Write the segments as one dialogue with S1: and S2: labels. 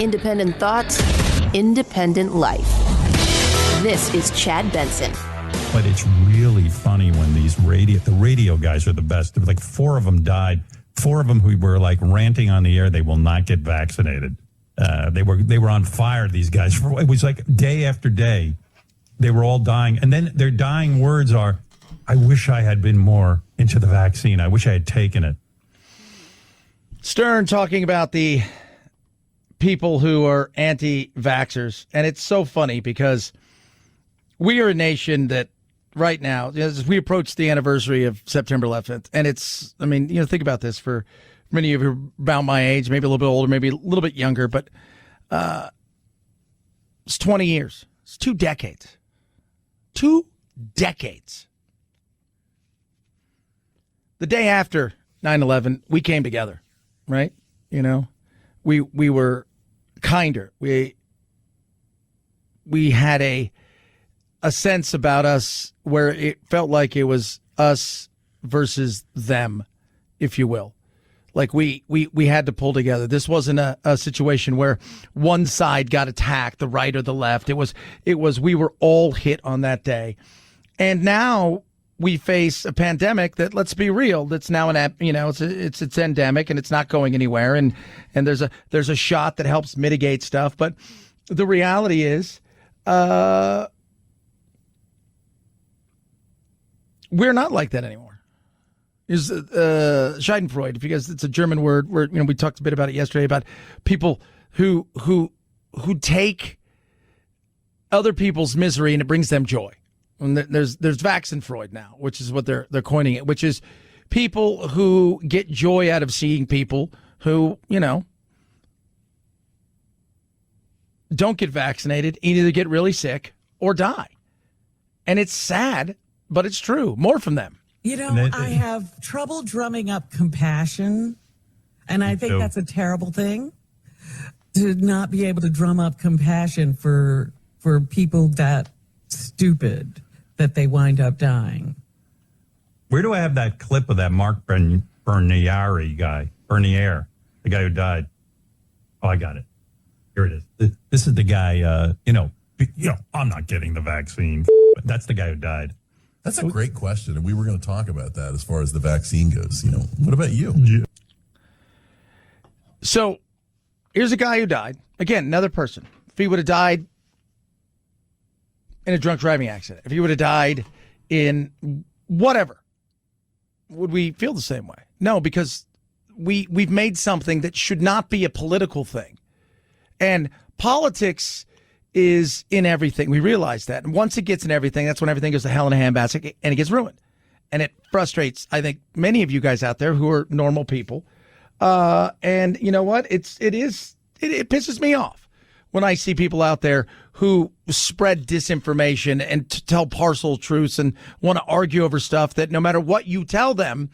S1: Independent thoughts, independent life. This is Chad Benson.
S2: But it's really funny when the radio guys are the best. Like 4 of them died. 4 of them who were like ranting on the air, they will not get vaccinated. They were on fire, these guys. It was like day after day. They were all dying. And then their dying words are, I wish I had been more into the vaccine. I wish I had taken it.
S3: Stern talking about the people who are anti-vaxxers. And it's so funny because we are a nation that right now, as we approach the anniversary of September 11th, and it's, I mean, think about this for many of you about my age, maybe a little bit older, maybe a little bit younger, but it's 20 years. It's 2 decades. 2 decades. The day after 9/11, we came together, right? We were kinder. We had a sense about us where it felt like it was us versus them, if you will. Like we had to pull together. This wasn't a situation where one side got attacked, the right or the left. It was we were all hit on that day. And now we face a pandemic that, let's be real, that's now it's endemic and it's not going anywhere. And there's a shot that helps mitigate stuff. But the reality is, we're not like that anymore. Is Schadenfreude, because it's a German word where we talked a bit about it yesterday about people who take other people's misery and it brings them joy. And there's Vaccinfreud now, which is what they're coining it, which is people who get joy out of seeing people who don't get vaccinated, either get really sick or die. And it's sad, but it's true. More from them.
S4: I have trouble drumming up compassion, and I think that's a terrible thing, to not be able to drum up compassion for people that stupid that they wind up dying.
S2: Where do I have that clip of that Mark Bernier guy, the guy who died? Oh, I got it. Here it is. This is the guy, I'm not getting the vaccine. That's the guy who died.
S5: That's a great question, and we were going to talk about that as far as the vaccine goes. What about you?
S2: Yeah.
S3: So here's a guy who died. Again, another person. If he would have died in a drunk driving accident, if he would have died in whatever, would we feel the same way? No, because we've made something that should not be a political thing. And politics is in everything. We realize that. And once it gets in everything, that's when everything goes to hell in a handbasket and it gets ruined. And it frustrates, I think, many of you guys out there who are normal people. And you know what? It pisses me off when I see people out there who spread disinformation and tell partial truths and want to argue over stuff that no matter what you tell them,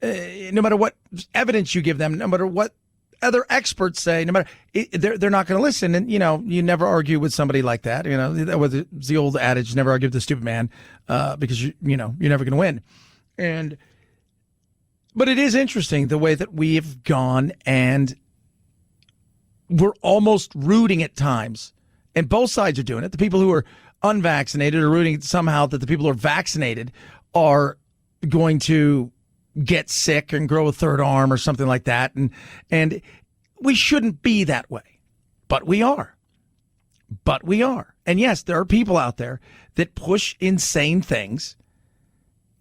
S3: no matter what evidence you give them, no matter what other experts say, no matter, they're not going to listen. And, you never argue with somebody like that. That was the old adage, never argue with the stupid man, because you're never going to win. But it is interesting the way that we have gone, and we're almost rooting at times, and both sides are doing it. The people who are unvaccinated are rooting somehow that the people who are vaccinated are going to get sick and grow a third arm or something like that. And we shouldn't be that way, but we are. And yes, there are people out there that push insane things,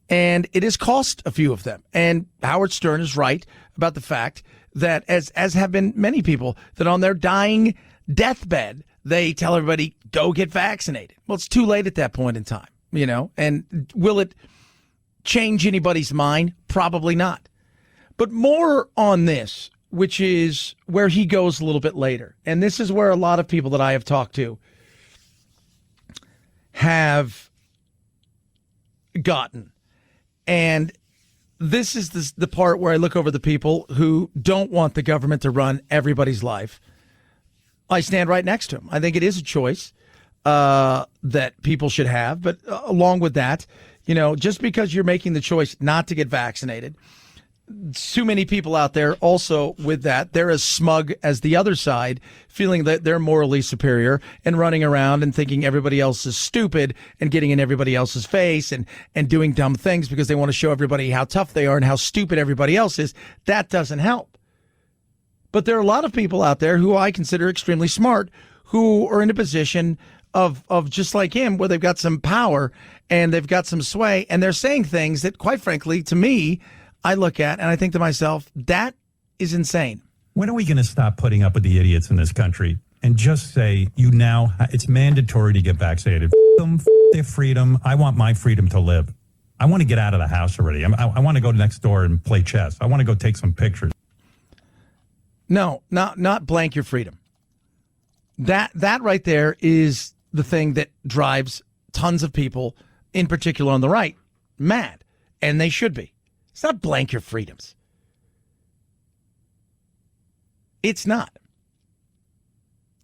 S3: and it has cost a few of them. And Howard Stern is right about the fact that, as have been many people, that on their dying deathbed, they tell everybody, go get vaccinated. Well, it's too late at that point in time, and will it change anybody's mind? Probably not. But more on this, which is where he goes a little bit later. And this is where a lot of people that I have talked to have gotten. And this is the part where I look over the people who don't want the government to run everybody's life. I stand right next to him. I think it is a choice that people should have. But along with that, just because you're making the choice not to get vaccinated too many people out there also with that. They're as smug as the other side, feeling that they're morally superior and running around and thinking everybody else is stupid and getting in everybody else's face and doing dumb things because they want to show everybody how tough they are and how stupid everybody else is. That doesn't help. But there are a lot of people out there who I consider extremely smart who are in a position of just like him where they've got some power and they've got some sway and they're saying things that, quite frankly, to me, I look at and I think to myself, that is insane.
S2: When are we going to stop putting up with the idiots in this country and just say, it's mandatory to get vaccinated? F them, their freedom. I want my freedom to live. I want to get out of the house already. I want to go next door and play chess. I want to go take some pictures.
S3: No, not blank your freedom. That right there is the thing that drives tons of people, in particular on the right, mad. And they should be. It's not blank your freedoms. It's not.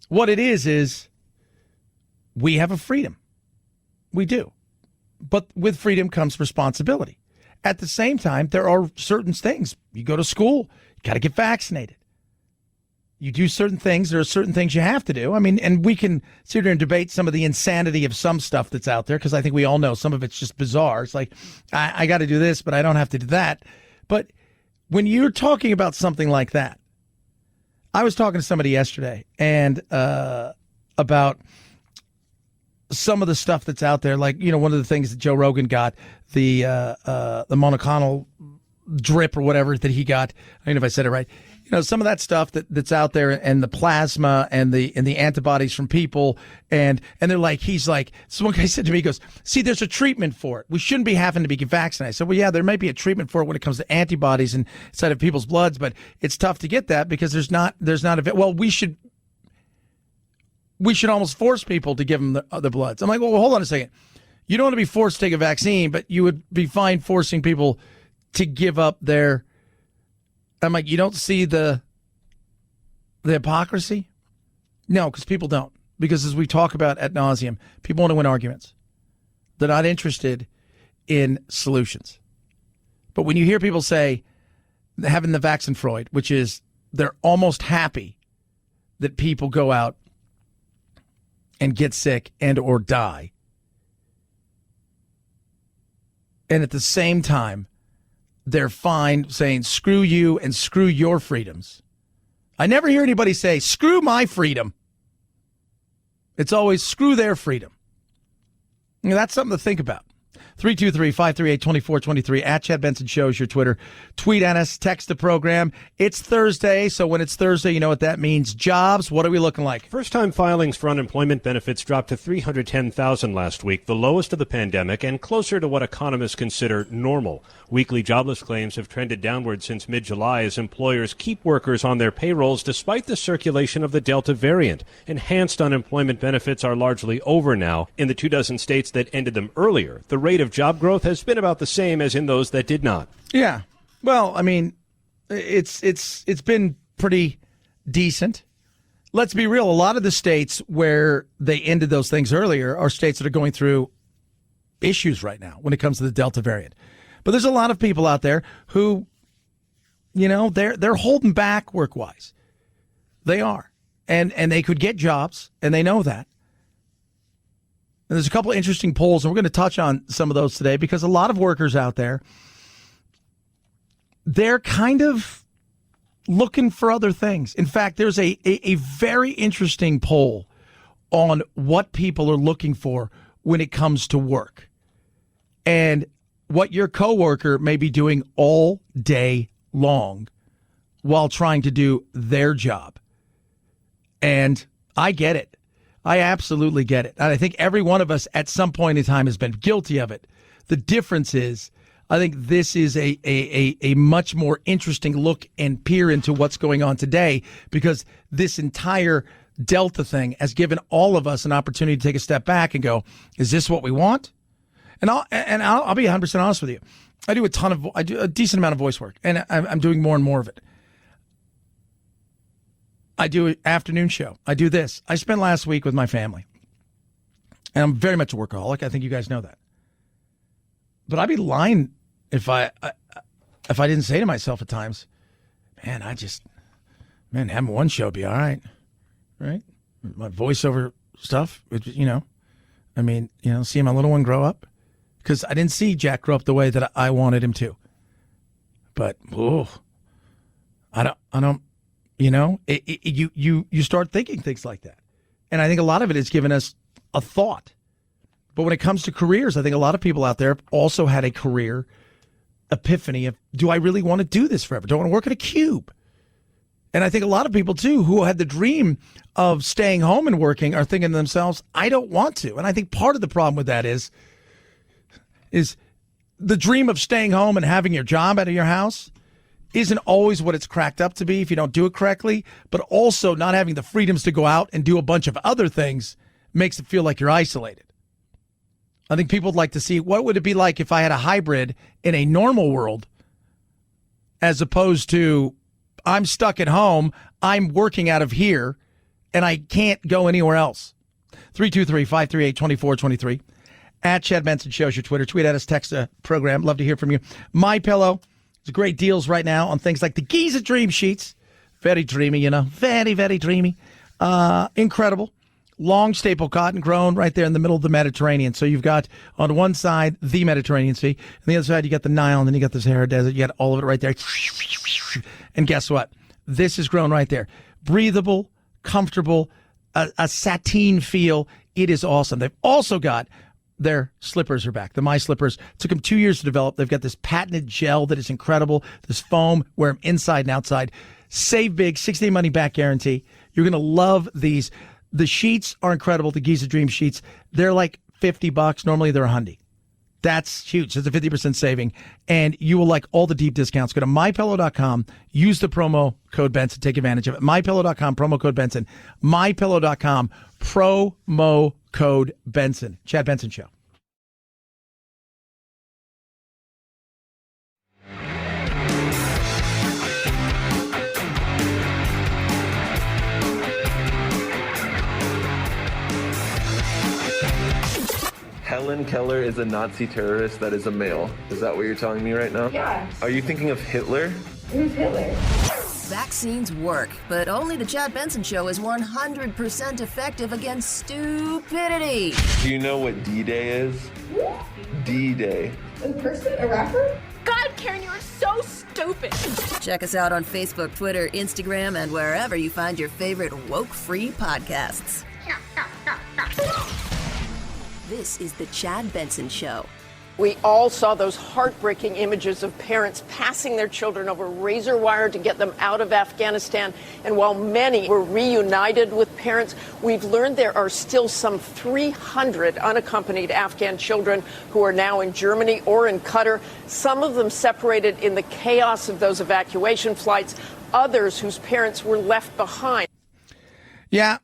S3: What it is we have a freedom. We do. But with freedom comes responsibility. At the same time, there are certain things. You go to school, you got to get vaccinated. You do certain things. There are certain things you have to do. I mean, and we can sit here and debate some of the insanity of some stuff that's out there because I think we all know some of it's just bizarre. It's like, I got to do this, but I don't have to do that. But when you're talking about something like that, I was talking to somebody yesterday and about some of the stuff that's out there. Like, one of the things that Joe Rogan got, the monoclonal drip or whatever that he got. I don't know if I said it right. Some of that stuff that's out there and the plasma and the antibodies from people. And they're like, so one guy said to me, he goes, see, there's a treatment for it. We shouldn't be having to be vaccinated. I said, well, yeah, there may be a treatment for it when it comes to antibodies inside of people's bloods, but it's tough to get that because there's not we should almost force people to give them the bloods. I'm like, well, hold on a second. You don't want to be forced to take a vaccine, but you would be fine forcing people to give up their. I'm like, you don't see the hypocrisy? No, because people don't. Because as we talk about ad nauseum, people want to win arguments. They're not interested in solutions. But when you hear people say having the Vaxenfreud, which is they're almost happy that people go out and get sick and or die. And at the same time, they're fine saying, screw you and screw your freedoms. I never hear anybody say, screw my freedom. It's always screw their freedom. That's something to think about. 323-538-2423 at Chad Benson Show is your Twitter. Tweet at us, text the program. It's Thursday, so when it's Thursday, you know what that means. Jobs, what are we looking like?
S6: First-time filings for unemployment benefits dropped to 310,000 last week, the lowest of the pandemic and closer to what economists consider normal. Weekly jobless claims have trended downward since mid-July as employers keep workers on their payrolls despite the circulation of the Delta variant. Enhanced unemployment benefits are largely over now. In the 24 states that ended them earlier, the rate of job growth has been about the same as in those that did not.
S3: Yeah. Well, I mean, it's been pretty decent. Let's be real. A lot of the states where they ended those things earlier are states that are going through issues right now when it comes to the Delta variant. But there's a lot of people out there who, they're holding back work-wise. They are. And they could get jobs, and they know that. And there's a couple of interesting polls, and we're going to touch on some of those today because a lot of workers out there, they're kind of looking for other things. In fact, there's a very interesting poll on what people are looking for when it comes to work and what your coworker may be doing all day long while trying to do their job. And I get it. I absolutely get it. And I think every one of us at some point in time has been guilty of it. The difference is, I think this is a much more interesting look and peer into what's going on today because this entire Delta thing has given all of us an opportunity to take a step back and go, is this what we want? And I'll be 100% honest with you. I do a decent amount of voice work, and I'm doing more and more of it. I do an afternoon show. I do this. I spent last week with my family. And I'm very much a workaholic. I think you guys know that. But I'd be lying if I if I didn't say to myself at times, man, having one show be all right, right? My voiceover stuff, seeing my little one grow up, because I didn't see Jack grow up the way that I wanted him to. But I don't. You start thinking things like that, and I think a lot of it is giving us a thought. But when it comes to careers, I think a lot of people out there also had a career epiphany of, do I really want to do this forever? Do I want to work at a cube? And I think a lot of people, too, who had the dream of staying home and working are thinking to themselves, I don't want to. And I think part of the problem with that is the dream of staying home and having your job out of your house isn't always what it's cracked up to be if you don't do it correctly, but also not having the freedoms to go out and do a bunch of other things makes it feel like you're isolated. I think people would like to see, what would it be like if I had a hybrid in a normal world, as opposed to I'm stuck at home, I'm working out of here, and I can't go anywhere else. 323-538-2423. At Chad Benson shows your Twitter. Tweet at us, text a program. Love to hear from you. MyPillow. There's great deals right now on things like the Giza Dream Sheets. Very dreamy, Very, very dreamy. Incredible. Long staple cotton grown right there in the middle of the Mediterranean. So you've got on one side the Mediterranean Sea, and the other side you got the Nile, and then you got the Sahara Desert. You got all of it right there. And guess what? This is grown right there. Breathable, comfortable, a sateen feel. It is awesome. They've also got their slippers are back. The My Slippers took them 2 years to develop. They've got this patented gel that is incredible. This foam, wear them inside and outside. Save big, 6-day money back guarantee. You're going to love these. The sheets are incredible. The Giza Dream Sheets. They're like $50. Normally they're $100. That's huge. It's a 50% saving. And you will like all the deep discounts. Go to MyPillow.com. Use the promo code Benson. Take advantage of it. MyPillow.com, promo code Benson. MyPillow.com, promo code Benson. Chad Benson Show.
S7: Helen Keller is a Nazi terrorist that is a male. Is that what you're telling me right now?
S8: Yeah.
S7: Are you thinking of Hitler?
S8: Who's Hitler?
S1: Vaccines work, but only the Chad Benson Show is 100% effective against stupidity.
S7: Do you know what D-Day is? D-Day.
S8: A person? A rapper?
S9: God, Karen, you are so stupid.
S1: Check us out on Facebook, Twitter, Instagram, and wherever you find your favorite woke-free podcasts. This is the Chad Benson Show.
S10: We all saw those heartbreaking images of parents passing their children over razor wire to get them out of Afghanistan. And while many were reunited with parents, we've learned there are still some 300 unaccompanied Afghan children who are now in Germany or in Qatar, some of them separated in the chaos of those evacuation flights, others whose parents were left behind.
S3: Yeah.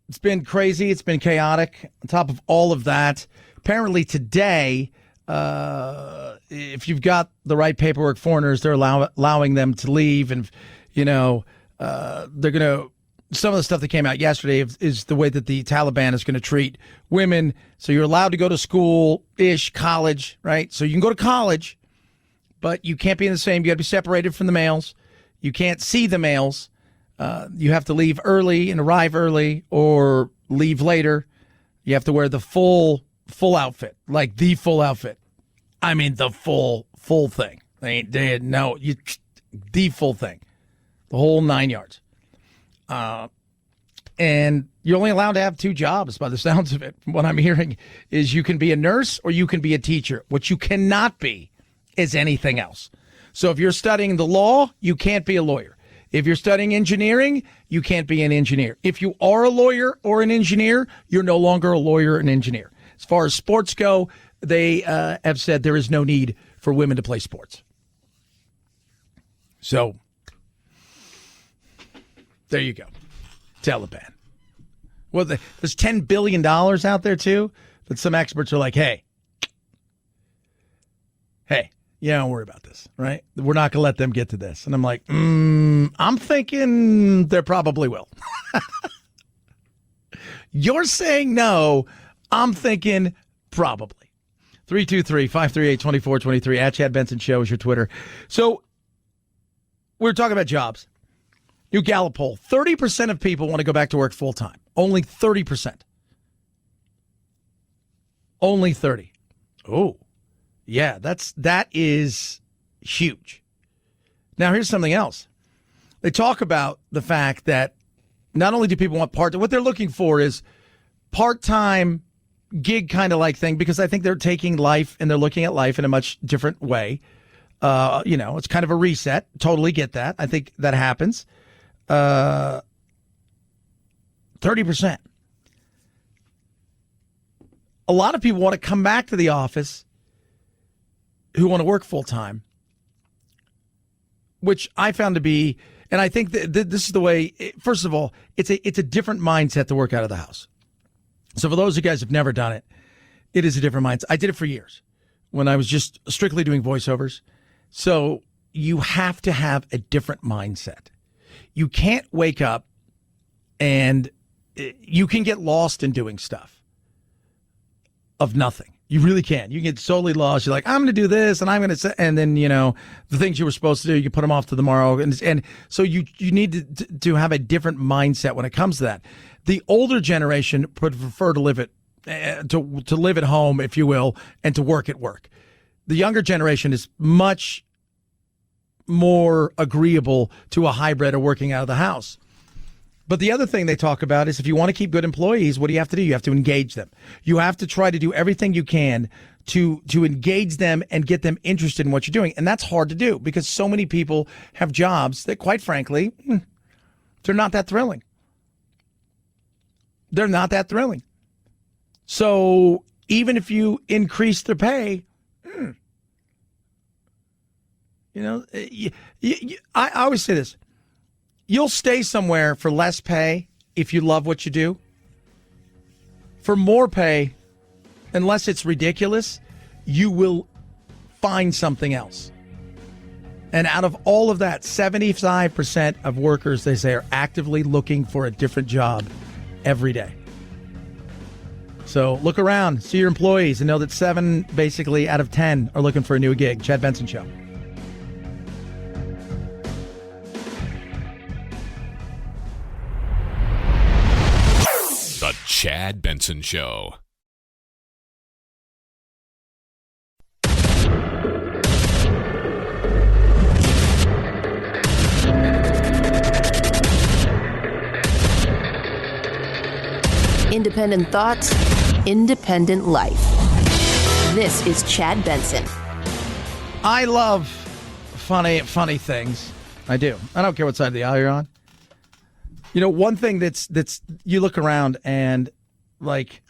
S3: It's been crazy. It's been chaotic. On top of all of that, apparently today, if you've got the right paperwork, foreigners, they're allowing them to leave. And, they're going to, some of the stuff that came out yesterday is the way that the Taliban is going to treat women. So you're allowed to go to school-ish, college, right? So you can go to college, but you can't be in the same. You got to be separated from the males. You can't see the males. You have to leave early and arrive early or leave later. You have to wear the full outfit, like the full outfit. I mean, the full thing. The full thing, the whole 9 yards. And you're only allowed to have 2 jobs by the sounds of it. From what I'm hearing is you can be a nurse or you can be a teacher. What you cannot be is anything else. So if you're studying the law, you can't be a lawyer. If you're studying engineering, you can't be an engineer. If you are a lawyer or an engineer, you're no longer a lawyer or an engineer. As far as sports go, they have said there is no need for women to play sports. So, there you go. Taliban. Well, there's $10 billion out there, too, that some experts are like, hey, don't worry about this, right? We're not going to let them get to this. And I'm like, I'm thinking they probably will. You're saying no. I'm thinking probably. 323-538-2423. At Chad Benson Show is your Twitter. So we're talking about jobs. New Gallup poll. 30% of people want to go back to work full time. Only 30%. Only 30. Oh, yeah, that is huge. Now, here's something else. They talk about the fact that not only do people want part-time, what they're looking for is part-time gig kind of like thing, because I think they're taking life and they're looking at life in a much different way. It's kind of a reset. Totally get that. I think that happens. 30%. A lot of people want to come back to the office who want to work full time, which I found to be, and I think that this is the way. First of all, it's a different mindset to work out of the house. So for those of you guys who've never done it, it is a different mindset. I did it for years when I was just strictly doing voiceovers. So you have to have a different mindset. You can't wake up and you can get lost in doing stuff of nothing. You really can. You can get totally lost. You're like, I'm going to do this, and I'm going to say, and then, the things you were supposed to do, you can put them off to tomorrow. And so you need to have a different mindset when it comes to that. The older generation would prefer to live to live at home, if you will, and to work at work. The younger generation is much more agreeable to a hybrid of working out of the house. But the other thing they talk about is if you want to keep good employees, what do you have to do? You have to engage them. You have to try to do everything you can to engage them and get them interested in what you're doing. And that's hard to do because so many people have jobs that, quite frankly, they're not that thrilling. They're not that thrilling. So even if you increase their pay, I always say this. You'll stay somewhere for less pay if you love what you do. For more pay, unless it's ridiculous, you will find something else. And out of all of that, 75% of workers, they say, are actively looking for a different job every day. So look around, see your employees, and know that 7 basically out of 10 are looking for a new gig. Chad Benson Show.
S11: The Chad Benson Show.
S1: Independent thoughts, independent life. This is Chad Benson.
S3: I love funny things. I do. I don't care what side of the aisle you're on. One thing that's you look around and, like,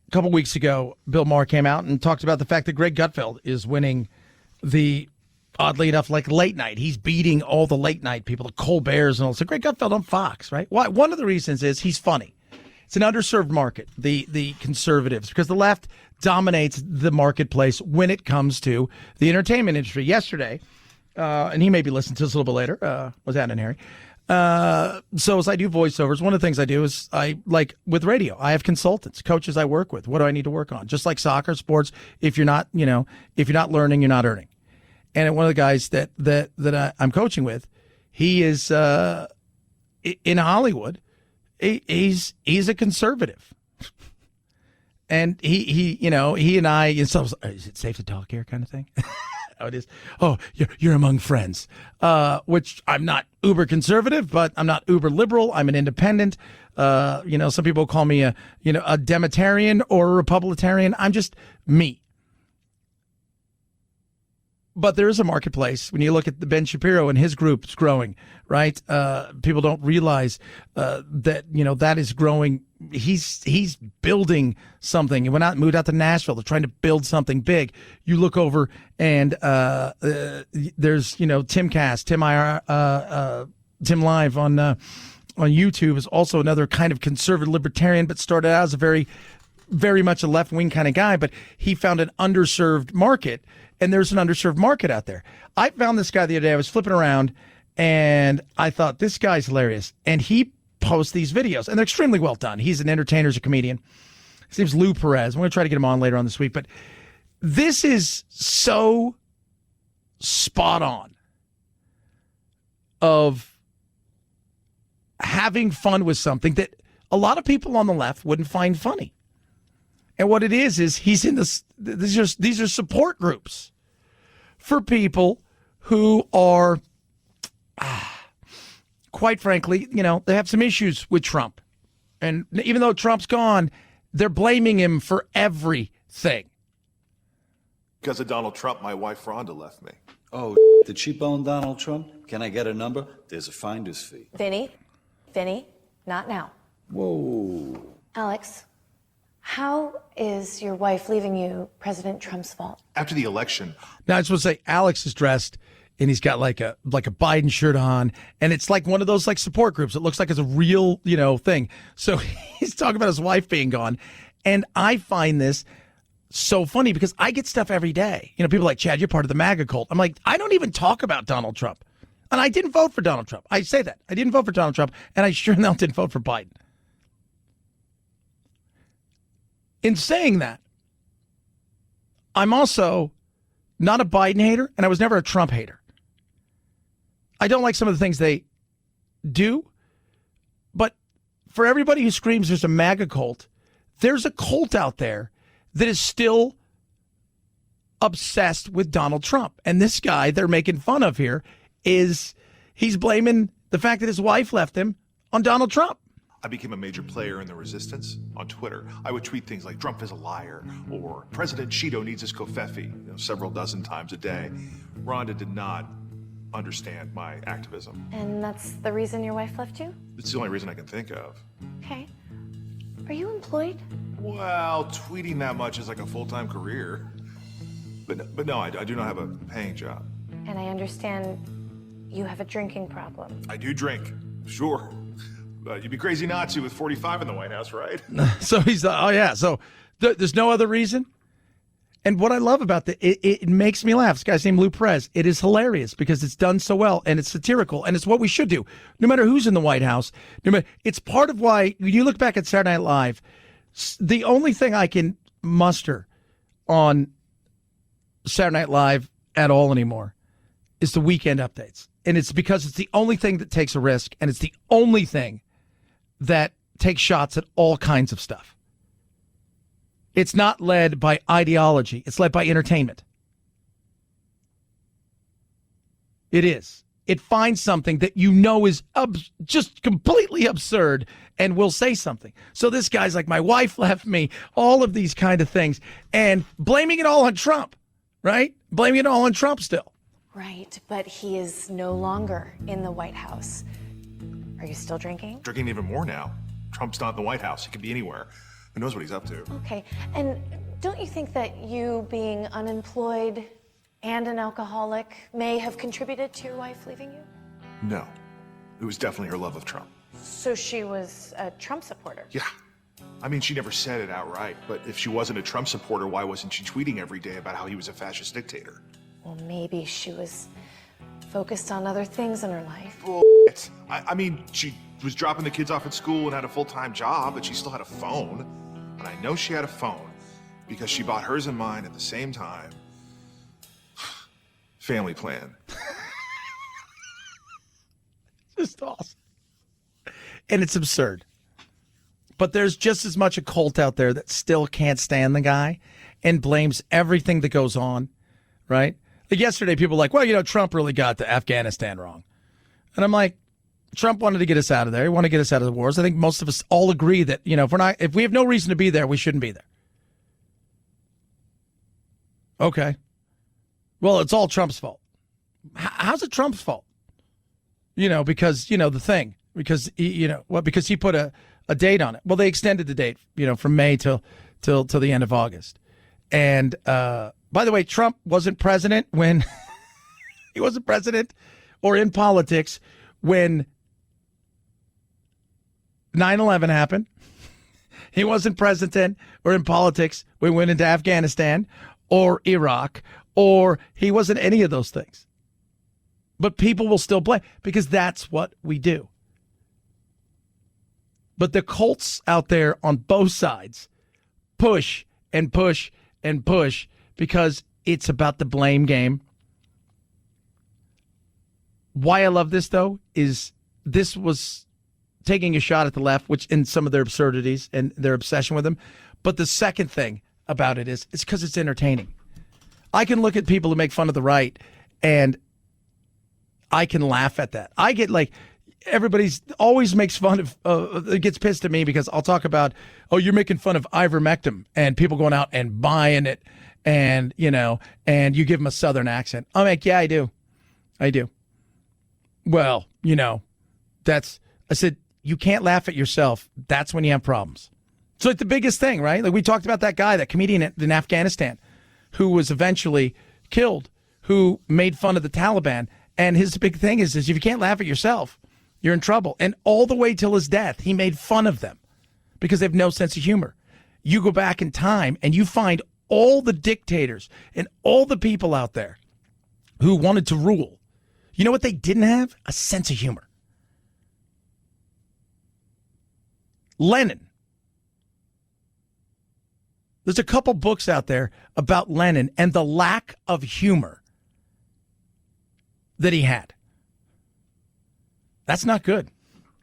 S3: a couple weeks ago, Bill Maher came out and talked about the fact that Greg Gutfeld is winning the, oddly enough, like late night. He's beating all the late night people, the Colberts and all. So Greg Gutfeld on Fox, right? Why? One of the reasons is he's funny. It's an underserved market, the conservatives, because the left dominates the marketplace when it comes to the entertainment industry. Yesterday, and he may be listening to us a little bit later, was that in Harry? So as I do voiceovers, one of the things I do is with radio, I have consultants, coaches I work with. What do I need to work on? Just like soccer, sports, if you're not learning, you're not earning. And one of the guys that I'm coaching with, he is, in Hollywood, he's a conservative. And he and I, so is it safe to talk here kind of thing? Oh, it is. Oh, you're among friends, which I'm not uber conservative, but I'm not uber liberal. I'm an independent. Some people call me a Demetarian or a Republican. I'm just me. But there is a marketplace. When you look at the Ben Shapiro and his group, it's growing, right? People don't realize that that is growing. He's building something. He moved out to Nashville. They're trying to build something big. You look over and there's Timcast, Tim Live on YouTube is also another kind of conservative libertarian, but started out as a very, very much a left wing kind of guy. But he found an underserved market. And there's an underserved market out there. I found this guy the other day. I was flipping around, and I thought, this guy's hilarious. And he posts these videos, and they're extremely well done. He's an entertainer, he's a comedian. His name's Lou Perez. I'm going to try to get him on later on this week. But This is so spot on of having fun with something that a lot of people on the left wouldn't find funny. And what it is he's in this. These are support groups for people who are, quite frankly, they have some issues with Trump. And even though Trump's gone, they're blaming him for everything.
S12: Because of Donald Trump, my wife Rhonda left me.
S13: Oh, did she bone Donald Trump? Can I get a number? There's a finder's fee.
S14: Vinny, not now.
S13: Whoa.
S14: Alex, how is your wife leaving you President Trump's fault?
S12: After the election.
S3: Now, I just want to say, Alex is dressed, and he's got like a Biden shirt on, and it's like one of those like support groups. It looks like it's a real, thing. So he's talking about his wife being gone, and I find this so funny because I get stuff every day. People are like, Chad, you're part of the MAGA cult. I'm like, I don't even talk about Donald Trump. And I didn't vote for Donald Trump. I say that. I didn't vote for Donald Trump, and I sure enough didn't vote for Biden. In saying that, I'm also not a Biden hater, and I was never a Trump hater. I don't like some of the things they do, but for everybody who screams there's a MAGA cult, there's a cult out there that is still obsessed with Donald Trump. And this guy they're making fun of here he's blaming the fact that his wife left him on Donald Trump.
S12: I became a major player in the resistance on Twitter. I would tweet things like Trump is a liar or President Cheeto needs his covfefe, several dozen times a day. Rhonda did not understand my activism.
S14: And that's the reason your wife left you?
S12: It's the only reason I can think of.
S14: Okay. Are you employed?
S12: Well, tweeting that much is like a full-time career. But no, I do not have a paying job.
S14: And I understand you have a drinking problem.
S12: I do drink, sure. You'd be crazy not to with 45 in the White House, right?
S3: So he's oh yeah. So there's no other reason. And what I love about it makes me laugh. This guy's named Lou Perez. It is hilarious because it's done so well and it's satirical and it's what we should do, no matter who's in the White House. It's part of why when you look back at Saturday Night Live, the only thing I can muster on Saturday Night Live at all anymore is the weekend updates. And it's because it's the only thing that takes a risk, and it's the only thing that takes shots at all kinds of stuff. It's not led by ideology. It's led by entertainment. It is. It finds something that is just completely absurd and will say something. So this guy's like, my wife left me, all of these kind of things, and blaming it all on Trump, right? Blaming it all on Trump still.
S14: Right, but he is no longer in the White House. Are you still drinking?
S12: Drinking even more now. Trump's not in the White House. He could be anywhere. Who knows what he's up to?
S14: Okay, and don't you think that you being unemployed and an alcoholic may have contributed to your wife leaving you?
S12: No. It was definitely her love of Trump.
S14: So she was a Trump supporter?
S12: Yeah. I mean, she never said it outright, but if she wasn't a Trump supporter, why wasn't she tweeting every day about how he was a fascist dictator?
S14: Well, maybe she was focused on other things in her life.
S12: Bullshit. I mean, she was dropping the kids off at school and had a full-time job, but she still had a phone. And I know she had a phone because she bought hers and mine at the same time. Family plan.
S3: Just awesome. And it's absurd. But there's just as much a cult out there that still can't stand the guy and blames everything that goes on, right? Like yesterday, people were like, well, Trump really got the Afghanistan wrong. And I'm like, Trump wanted to get us out of there. He wanted to get us out of the wars. I think most of us all agree that, if we have no reason to be there, we shouldn't be there. Okay. Well, it's all Trump's fault. How's it Trump's fault? Because, the thing. Because, because he put a date on it. Well, they extended the date, from May till the end of August. And, by the way, Trump wasn't president when he wasn't president or in politics when 9/11 happened. He wasn't president or in politics when we went into Afghanistan or Iraq, or he wasn't any of those things. But people will still blame because that's what we do. But the cults out there on both sides push and push and push because it's about the blame game. Why I love this, though, is this was taking a shot at the left, which in some of their absurdities and their obsession with them. But the second thing about it is it's because it's entertaining. I can look at people who make fun of the right, and I can laugh at that. I get like, everybody's always makes fun of, gets pissed at me because I'll talk about, oh, you're making fun of ivermectin, and people going out and buying it, and, you know, and you give them a Southern accent. I'm like, yeah, I do. Well, you know, I said, you can't laugh at yourself. That's when you have problems. It's like the biggest thing, right? Like we talked about that guy, that comedian in Afghanistan who was eventually killed, who made fun of the Taliban. And his big thing is if you can't laugh at yourself, you're in trouble. And all the way till his death, he made fun of them because they have no sense of humor. You go back in time and you find all the dictators and all the people out there who wanted to rule. You know what they didn't have? A sense of humor. Lenin. There's a couple books out there about Lenin and the lack of humor that he had. That's not good. A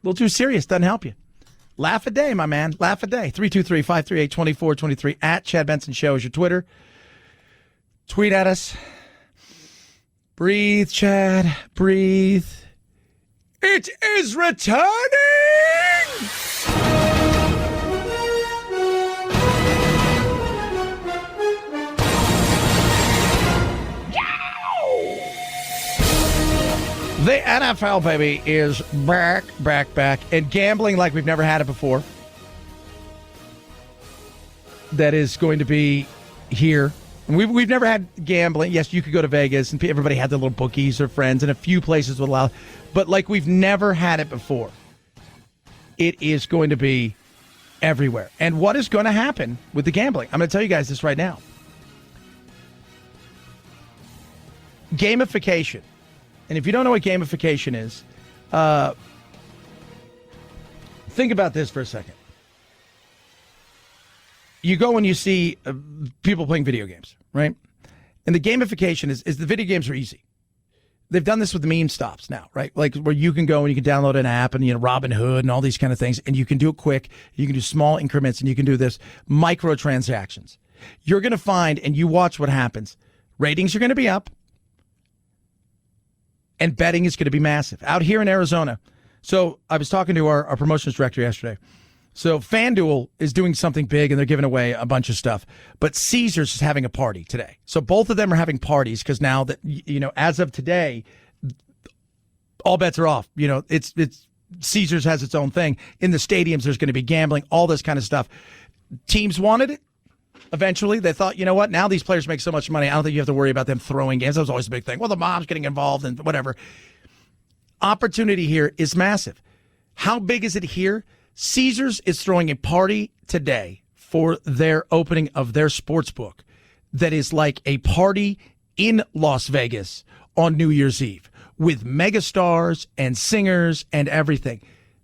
S3: little too serious. Doesn't help you. Laugh a day, my man. Laugh a day. 323-538-2423. At Chad Benson Show is your Twitter. Tweet at us. Breathe, Chad. Breathe. It is returning! The NFL, baby, is back. And gambling like we've never had it before. That is going to be here. We've never had gambling. Yes, you could go to Vegas and everybody had their little bookies or friends, and a few places would allow. But like we've never had it before. It is going to be everywhere. And what is going to happen with the gambling? I'm going to tell you guys this right now. Gamification. And if you don't know what gamification is, think about this for a second. You go and you see people playing video games, right? And the gamification is the video games are easy. They've done this with the meme stops now, right? Like where you can go and you can download an app and, you know, Robin Hood and all these kind of things, and you can do it quick. You can do small increments, and you can do this microtransactions. You're going to find, and you watch what happens. Ratings are going to be up. And betting is going to be massive. Out here in Arizona, so I was talking to our promotions director yesterday. So FanDuel is doing something big, and they're giving away a bunch of stuff. But Caesars is having a party today. So both of them are having parties because now that, you know, as of today, all bets are off. You know, it's Caesars has its own thing. In the stadiums, there's going to be gambling, all this kind of stuff. Teams wanted it. Eventually, they thought, you know what? Now these players make so much money, I don't think you have to worry about them throwing games. That was always a big thing. Well, the mom's getting involved and whatever. Opportunity here is massive. How big is it here? Caesars is throwing a party today for their opening of their sports book that is like a party in Las Vegas on New Year's Eve with megastars and singers and everything.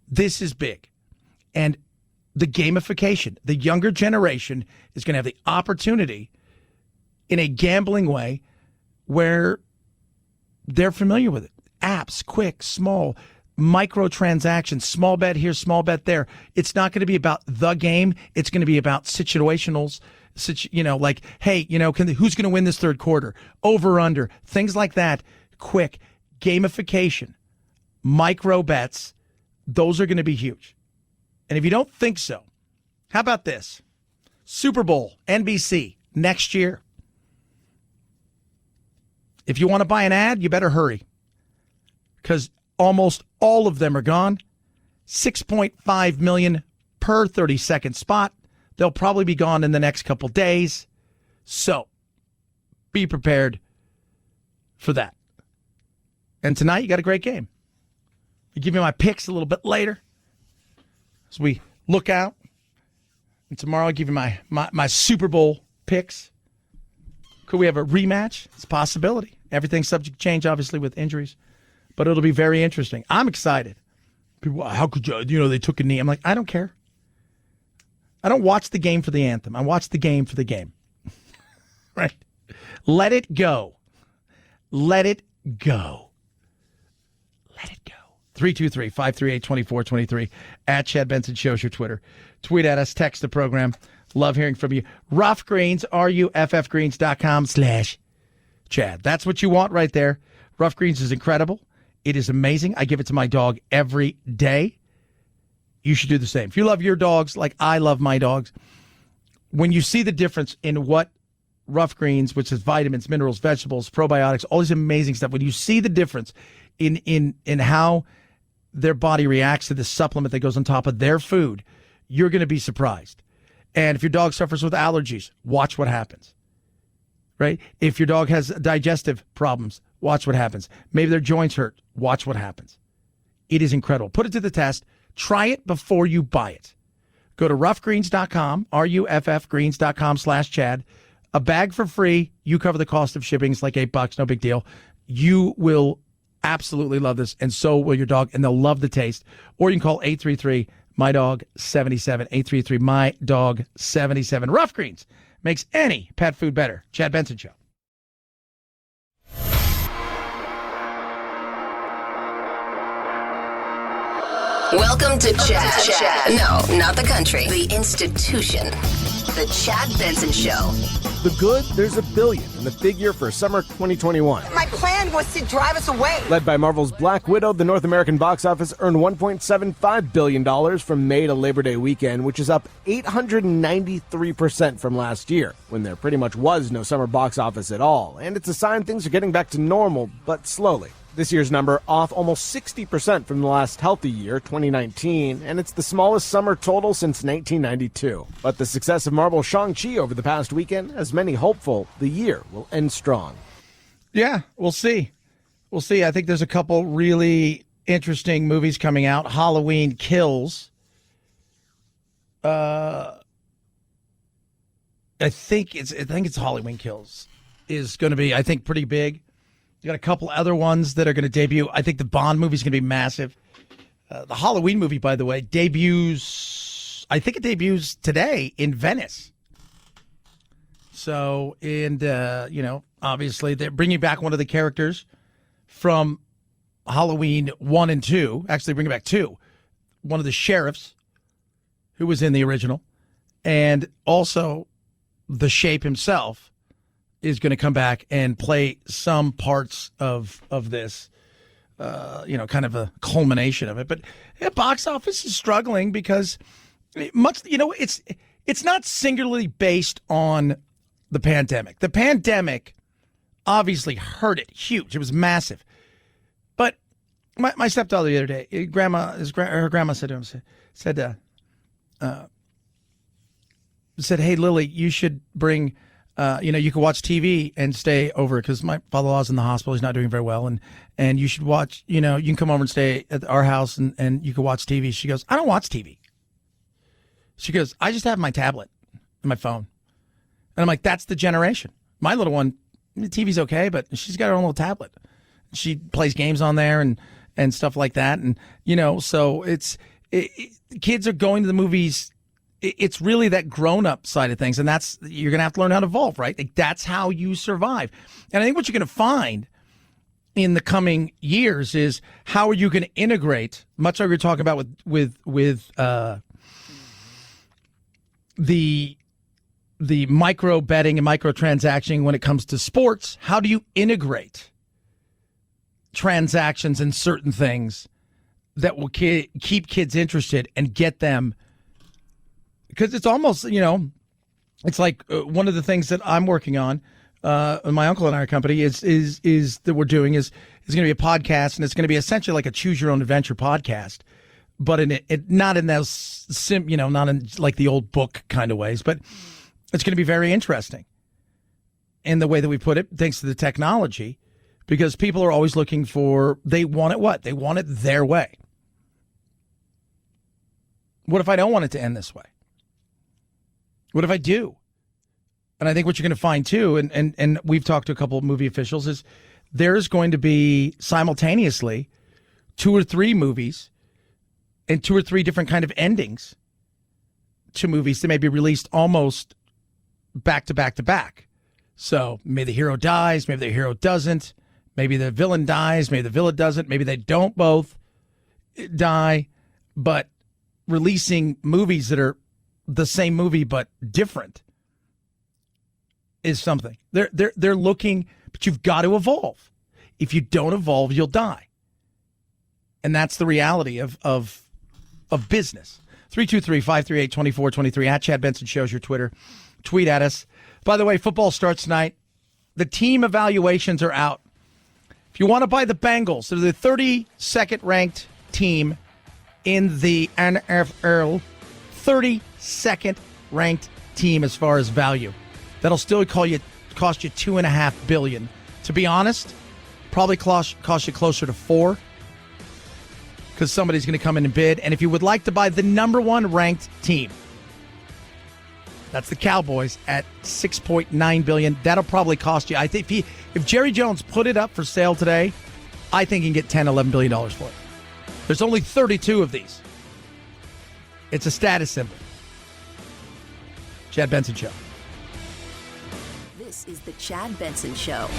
S3: This is big. And the gamification, the younger generation is going to have the opportunity in a gambling way where they're familiar with it. Apps, quick, small, microtransactions, small bet here, small bet there. It's not going to be about the game. It's going to be about situationals, you know, like, hey, you know, who's going to win this third quarter? Over, under, things like that. Quick gamification, micro bets. Those are going to be huge. And if you don't think so, how about this? Super Bowl, NBC, next year. If you want to buy an ad, you better hurry. Because almost all of them are gone. 6.5 million per 30-second spot. They'll probably be gone in the next couple days. So, be prepared for that. And tonight, you got a great game. I'll give you my picks a little bit later. As we look out, and tomorrow I'll give you my Super Bowl picks. Could we have a rematch? It's a possibility. Everything's subject to change, obviously, with injuries. But it'll be very interesting. I'm excited. People, how could you, they took a knee. I'm like, I don't care. I don't watch the game for the anthem. I watch the game for the game. Right? Let it go. Let it go. Let it go. 323-538-2423 at Chad Benson Show's your Twitter. Tweet at us, text the program. Love hearing from you. Rough Greens, ruffgreens.com/Chad. That's what you want right there. Rough Greens is incredible. It is amazing. I give it to my dog every day. You should do the same. If you love your dogs like I love my dogs, when you see the difference in what Rough Greens, which is vitamins, minerals, vegetables, probiotics, all these amazing stuff, when you see the difference in how their body reacts to the supplement that goes on top of their food, you're going to be surprised. And if your dog suffers with allergies, watch what happens. Right? If your dog has digestive problems, watch what happens. Maybe their joints hurt, watch what happens. It is incredible. Put it to the test. Try it before you buy it. Go to ruffgreens.com, ruffgreens.com/Chad. A bag for free. You cover the cost of shipping. It's like $8, no big deal. You will absolutely love this, and so will your dog, and they'll love the taste. Or you can call 833-MY-DOG-77, 833-MY-DOG-77. Rough Greens makes any pet food better. Chad Benson Show.
S1: Welcome to Chad. No, not the country. The institution. The Chad Benson Show.
S15: The good, there's $1 billion in the figure for summer 2021.
S16: My plan was to drive us away.
S15: Led by Marvel's Black Widow, the North American box office earned $1.75 billion from May to Labor Day weekend, which is up 893% from last year, when there pretty much was no summer box office at all. And it's a sign things are getting back to normal, but slowly. This year's number off almost 60% from the last healthy year, 2019, and it's the smallest summer total since 1992. But the success of Marvel's Shang-Chi over the past weekend has many hopeful the year will end strong.
S3: Yeah, we'll see. We'll see. I think there's a couple really interesting movies coming out. Halloween Kills. I think it's Halloween Kills is going to be, I think, pretty big. You got a couple other ones that are going to debut. I think the Bond movie is going to be massive. The Halloween movie, by the way, debuts today in Venice. So, and, obviously they're bringing back one of the characters from Halloween 1 and 2. Actually, bringing back 2. One of the sheriffs who was in the original. And also the Shape himself is going to come back and play some parts of this, kind of a culmination of it. But box office is struggling because it's not singularly based on the pandemic. The pandemic obviously hurt it huge. It was massive. But my stepdaughter the other day, her grandma said to him, said, "Hey, Lily, you should bring." You can watch TV and stay over because my father-in-law's in the hospital. He's not doing very well. And you should watch, you can come over and stay at our house and you can watch TV. She goes, "I don't watch TV." She goes, "I just have my tablet and my phone." And I'm like, that's the generation. My little one, the TV's okay, but she's got her own little tablet. She plays games on there and stuff like that. And, so kids are going to the movies. It's really that grown-up side of things, and you're going to have to learn how to evolve, right? Like, that's how you survive. And I think what you're going to find in the coming years is how are you going to integrate, much like we were talking about with the micro betting and micro transacting when it comes to sports. How do you integrate transactions in certain things that will keep kids interested and get them? Because it's almost, it's like one of the things that I'm working on, my uncle and our company is that we're doing is going to be a podcast, and it's going to be essentially like a choose your own adventure podcast, but not in those not in like the old book kind of ways, but it's going to be very interesting in the way that we put it, thanks to the technology, because people are always looking they want it what? They want it their way. What if I don't want it to end this way? What if I do? And I think what you're going to find too, and we've talked to a couple of movie officials, is there's going to be simultaneously 2 or 3 movies and 2 or 3 different kind of endings to movies that may be released almost back to back to back. So maybe the hero dies, maybe the hero doesn't, maybe the villain dies, maybe the villain doesn't, maybe they don't both die. But releasing movies that are the same movie but different is something. They're looking, but you've got to evolve. If you don't evolve, you'll die. And that's the reality of business. 323-538-2423 at Chad Benson Show's your Twitter. Tweet at us. By the way, football starts tonight. The team evaluations are out. If you want to buy the Bengals, they're the 32nd ranked team in the NFL. 32nd ranked team as far as value. That'll still cost you $2.5 billion. To be honest, probably cost you closer to $4 billion. Because somebody's going to come in and bid. And if you would like to buy the number one ranked team, that's the Cowboys at $6.9 billion. That'll probably cost you. I think if Jerry Jones put it up for sale today, I think he can get $10, $11 billion for it. There's only 32 of these. It's a status symbol. Chad Benson Show.
S1: This is the Chad Benson Show.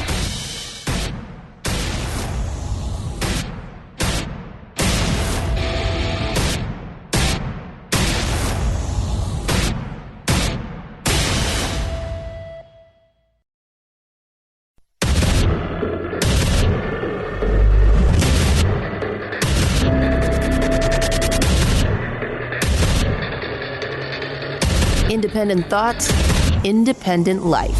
S1: Independent thoughts, independent life.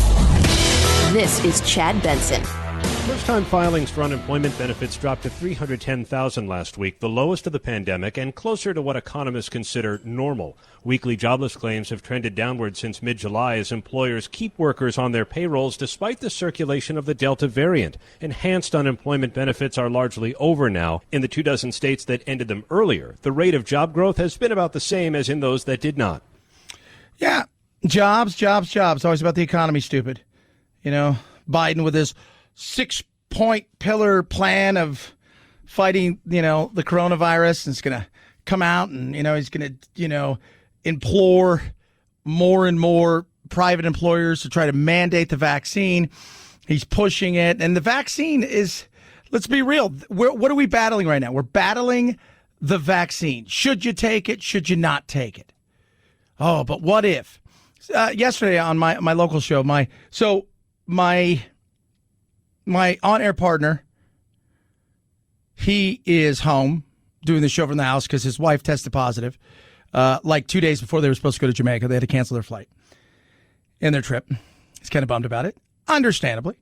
S1: This is Chad Benson.
S6: First-time filings for unemployment benefits dropped to 310,000 last week, the lowest of the pandemic and closer to what economists consider normal. Weekly jobless claims have trended downward since mid-July as employers keep workers on their payrolls despite the circulation of the Delta variant. Enhanced unemployment benefits are largely over now. In the 24 states that ended them earlier, the rate of job growth has been about the same as in those that did not.
S3: Yeah, jobs. Always about the economy, stupid. You know, Biden with his 6-point pillar plan of fighting, the coronavirus, and it's going to come out and, he's going to, implore more and more private employers to try to mandate the vaccine. He's pushing it. And the vaccine is, let's be real, what are we battling right now? We're battling the vaccine. Should you take it? Should you not take it? Oh, but what if? Yesterday on my local show, my on-air partner, he is home doing the show from the house because his wife tested positive. 2 days before they were supposed to go to Jamaica, they had to cancel their flight and their trip. He's kind of bummed about it, understandably.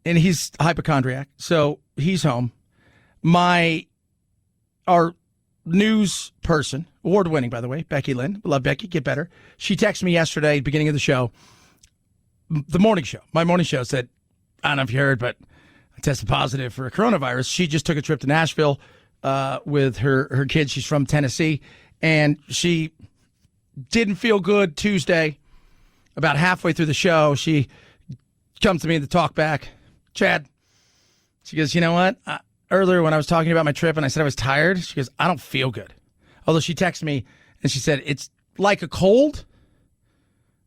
S3: And he's a hypochondriac, so he's home. Our news person, award-winning, by the way, Becky Lynn. Love Becky. Get better. She texted me yesterday, beginning of the show, the morning show. My morning show said, I don't know if you heard, but I tested positive for coronavirus. She just took a trip to Nashville with her kids. She's from Tennessee, and she didn't feel good Tuesday. About halfway through the show, she comes to me in the talk back. Chad, she goes, you know what? Earlier when I was talking about my trip and I said I was tired, she goes, I don't feel good. Although she texted me and she said, it's like a cold,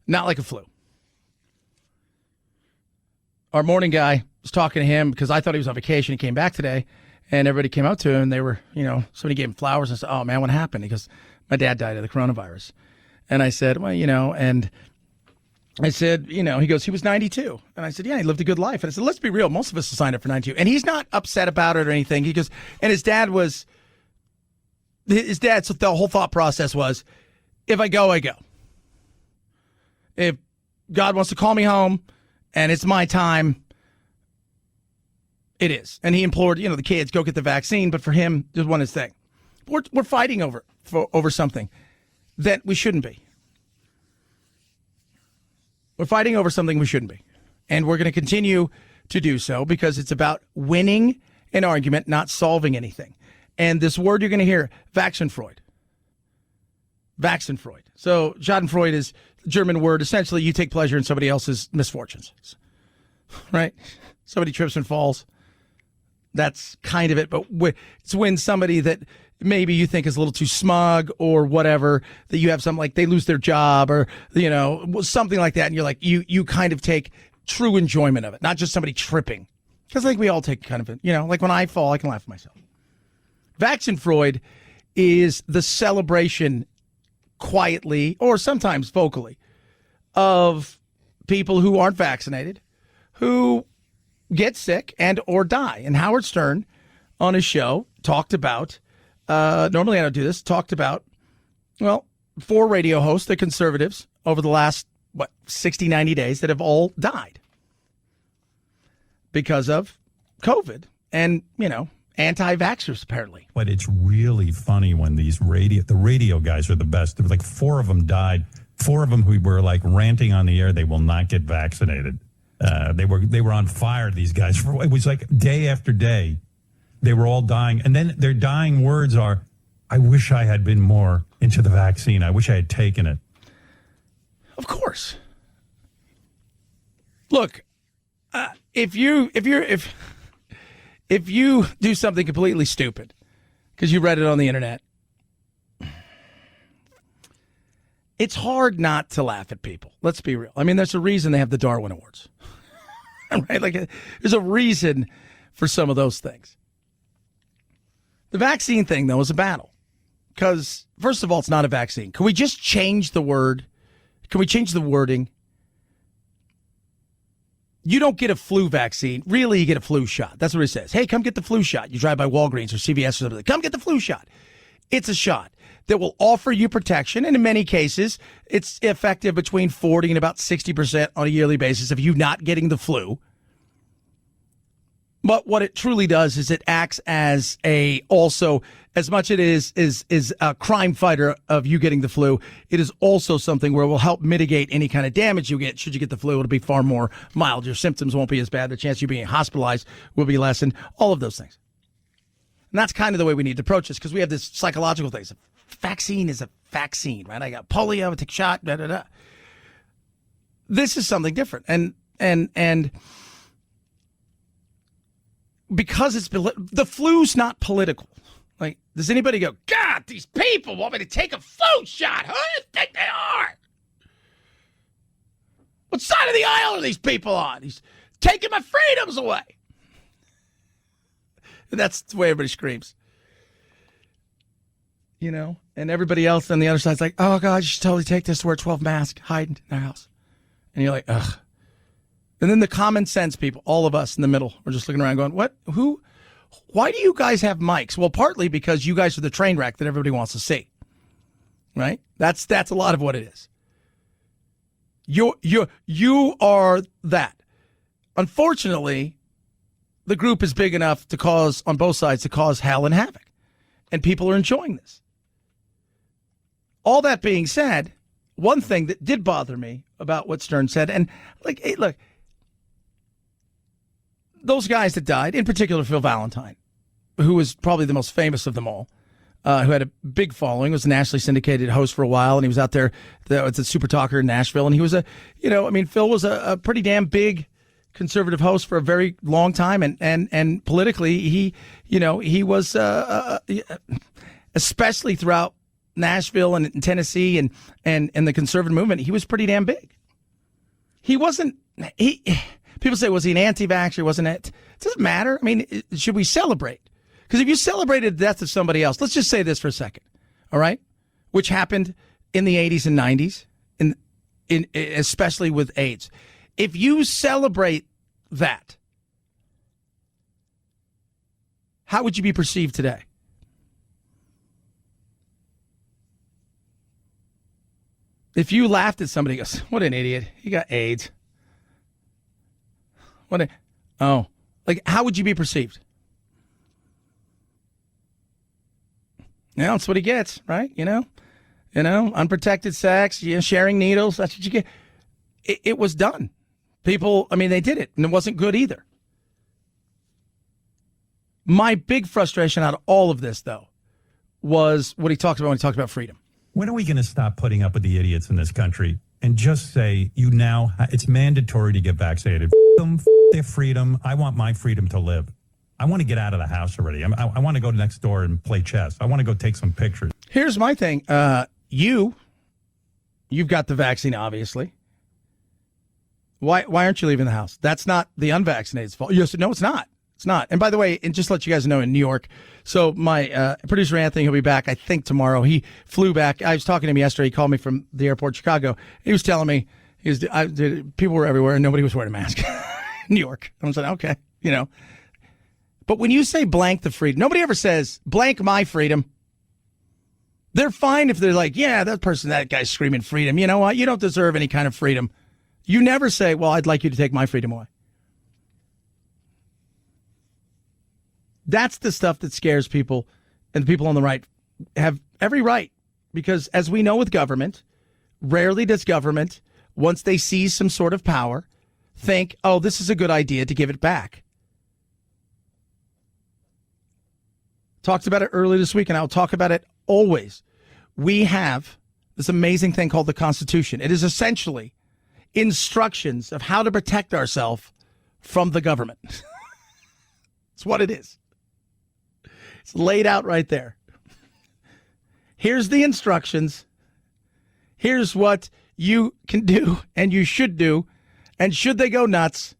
S3: not like a flu. Our morning guy was talking to him because I thought he was on vacation. He came back today and everybody came out to him and they were, somebody gave him flowers and said, oh man, what happened? He goes, my dad died of the coronavirus. And I said, well, and I said, he goes, he was 92. And I said, yeah, he lived a good life. And I said, let's be real. Most of us signed up for 92. And he's not upset about it or anything. He goes, and his dad, so the whole thought process was, if I go, I go. If God wants to call me home and it's my time, it is. And he implored, the kids, go get the vaccine. But for him, just one his thing. We're fighting over something that we shouldn't be. We're fighting over something we shouldn't be. And we're going to continue to do so because it's about winning an argument, not solving anything. And this word you're going to hear, Vaxenfreud. Vaxenfreud. So Schadenfreude is the German word. Essentially, you take pleasure in somebody else's misfortunes. Right? Somebody trips and falls. That's kind of it. But it's when somebody that maybe you think is a little too smug or whatever, that you have something like they lose their job or, something like that. And you're like, you kind of take true enjoyment of it, not just somebody tripping. Because I think we all take kind of, like when I fall, I can laugh at myself. Vaccine-Freud is the celebration quietly or sometimes vocally of people who aren't vaccinated, who get sick and or die. And Howard Stern on his show talked about, normally I don't do this, talked about, 4 radio hosts, the conservatives, over the last, 60, 90 days that have all died because of COVID and, anti-vaxxers, apparently.
S2: But it's really funny when the radio guys are the best. There were like 4 of them died. 4 of them who were like ranting on the air, they will not get vaccinated. They were on fire, these guys. It was like day after day. They were all dying. And then their dying words are, I wish I had been more into the vaccine. I wish I had taken it.
S3: Of course. Look, if you do something completely stupid because you read it on the internet, it's hard not to laugh at people. Let's be real. I mean, there's a reason they have the Darwin Awards, right? Like, there's a reason for some of those things. The vaccine thing, though, is a battle because, first of all, it's not a vaccine. Can we just change the word? Can we change the wording? You don't get a flu vaccine. Really, you get a flu shot. That's what it says. Hey, come get the flu shot. You drive by Walgreens or CVS or something. Come get the flu shot. It's a shot that will offer you protection. And in many cases, it's effective between 40 and about 60% on a yearly basis of you not getting the flu. But what it truly does is it acts as as much it is a crime fighter of you getting the flu, it is also something where it will help mitigate any kind of damage you get. Should you get the flu, it'll be far more mild. Your symptoms won't be as bad. The chance of you being hospitalized will be lessened. All of those things. And that's kind of the way we need to approach this because we have this psychological thing. Vaccine is a vaccine, right? I got polio, I take a shot, da, da, da. This is something different. And because the flu's not political. Like, does anybody go, God, these people want me to take a flu shot? Who do you think they are? What side of the aisle are these people on? He's taking my freedoms away. That's the way everybody screams. And everybody else on the other side's like, oh, God, you should totally take this to wear 12 mask, hide in their house. And you're like, ugh. And then the common sense people, all of us in the middle, are just looking around going, what? Who? Why do you guys have mics? Well, partly because you guys are the train wreck that everybody wants to see. Right? That's a lot of what it is. You are that. Unfortunately, the group is big enough to cause, on both sides, to cause hell and havoc. And people are enjoying this. All that being said, one thing that did bother me about what Stern said, and like, hey, look, those guys that died, in particular Phil Valentine, who was probably the most famous of them all, who had a big following, was a nationally syndicated host for a while, and he was out there as a super talker in Nashville, and he was Phil was a pretty damn big conservative host for a very long time, and politically, he was, especially throughout Nashville and Tennessee and the conservative movement, he was pretty damn big. People say, was he an anti-vaxxer? Wasn't it? It doesn't matter. I mean, should we celebrate? Because if you celebrated the death of somebody else, let's just say this for a second, all right? Which happened in the 80s and 90s, especially with AIDS. If you celebrate that, how would you be perceived today? If you laughed at somebody, goes, what an idiot, he got AIDS. How would you be perceived? That's what he gets, right? Unprotected sex, sharing needles, that's what you get. It was done. People, they did it, and it wasn't good either. My big frustration out of all of this, though, was what he talked about when he talked about freedom.
S2: When are we going to stop putting up with the idiots in this country and just say, it's mandatory to get vaccinated? F them, their freedom. I want my freedom to live. I want to get out of the house already. I want to go next door and play chess. I want to go take some pictures.
S3: Here's my thing. You've got the vaccine, obviously. Why aren't you leaving the house? That's not the unvaccinated's fault. Yes, no, it's not. It's not. And by the way, and just to let you guys know, in New York, so my producer Anthony, he'll be back, I think, tomorrow. He flew back. I was talking to him yesterday. He called me from the airport, Chicago. He was telling me people were everywhere and nobody was wearing a mask in New York. I was like, okay, you know. But when you say blank the freedom, nobody ever says blank my freedom. They're fine if they're like, yeah, that guy's screaming freedom. You know what? You don't deserve any kind of freedom. You never say, well, I'd like you to take my freedom away. That's the stuff that scares people, and the people on the right have every right, because as we know with government, rarely does government, once they seize some sort of power, think, oh, this is a good idea to give it back. Talked about it earlier this week, and I'll talk about it always. We have this amazing thing called the Constitution. It is essentially instructions of how to protect ourselves from the government. It's what it is. It's laid out right there. Here's the instructions. Here's what you can do and you should do. And should they go nuts,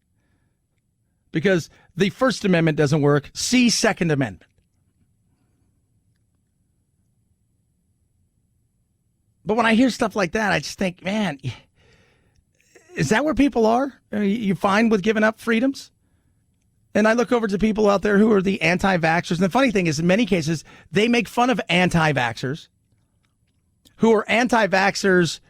S3: because the First Amendment doesn't work, see Second Amendment. But when I hear stuff like that, I just think, man, is that where people are? Are you fine with giving up freedoms? And I look over to people out there who are the anti-vaxxers. And the funny thing is, in many cases, they make fun of anti-vaxxers who are anti-vaxxers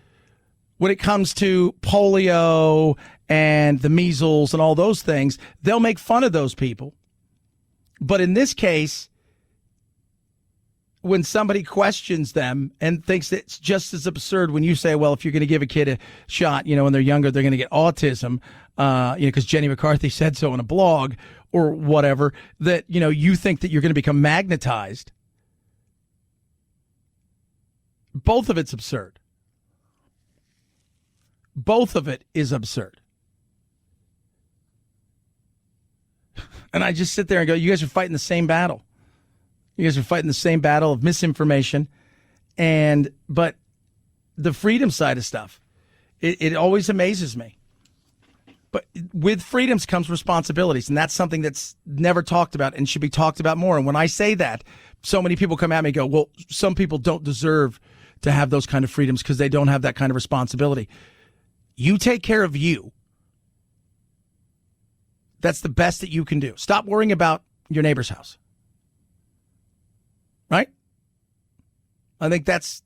S3: when it comes to polio and the measles and all those things. They'll make fun of those people. But in this case, when somebody questions them and thinks it's just as absurd when you say, well, if you're going to give a kid a shot, when they're younger, they're going to get autism, because Jenny McCarthy said so in a blog or whatever, that, you think that you're going to become magnetized. Both of it's absurd. Both of it is absurd. And I just sit there and go, you guys are fighting the same battle. You guys are fighting the same battle of misinformation. But the freedom side of stuff, it always amazes me. But with freedoms comes responsibilities, and that's something that's never talked about and should be talked about more. And when I say that, so many people come at me and go, well, some people don't deserve to have those kind of freedoms because they don't have that kind of responsibility. You take care of you. That's the best that you can do. Stop worrying about your neighbor's house. Right? I think that's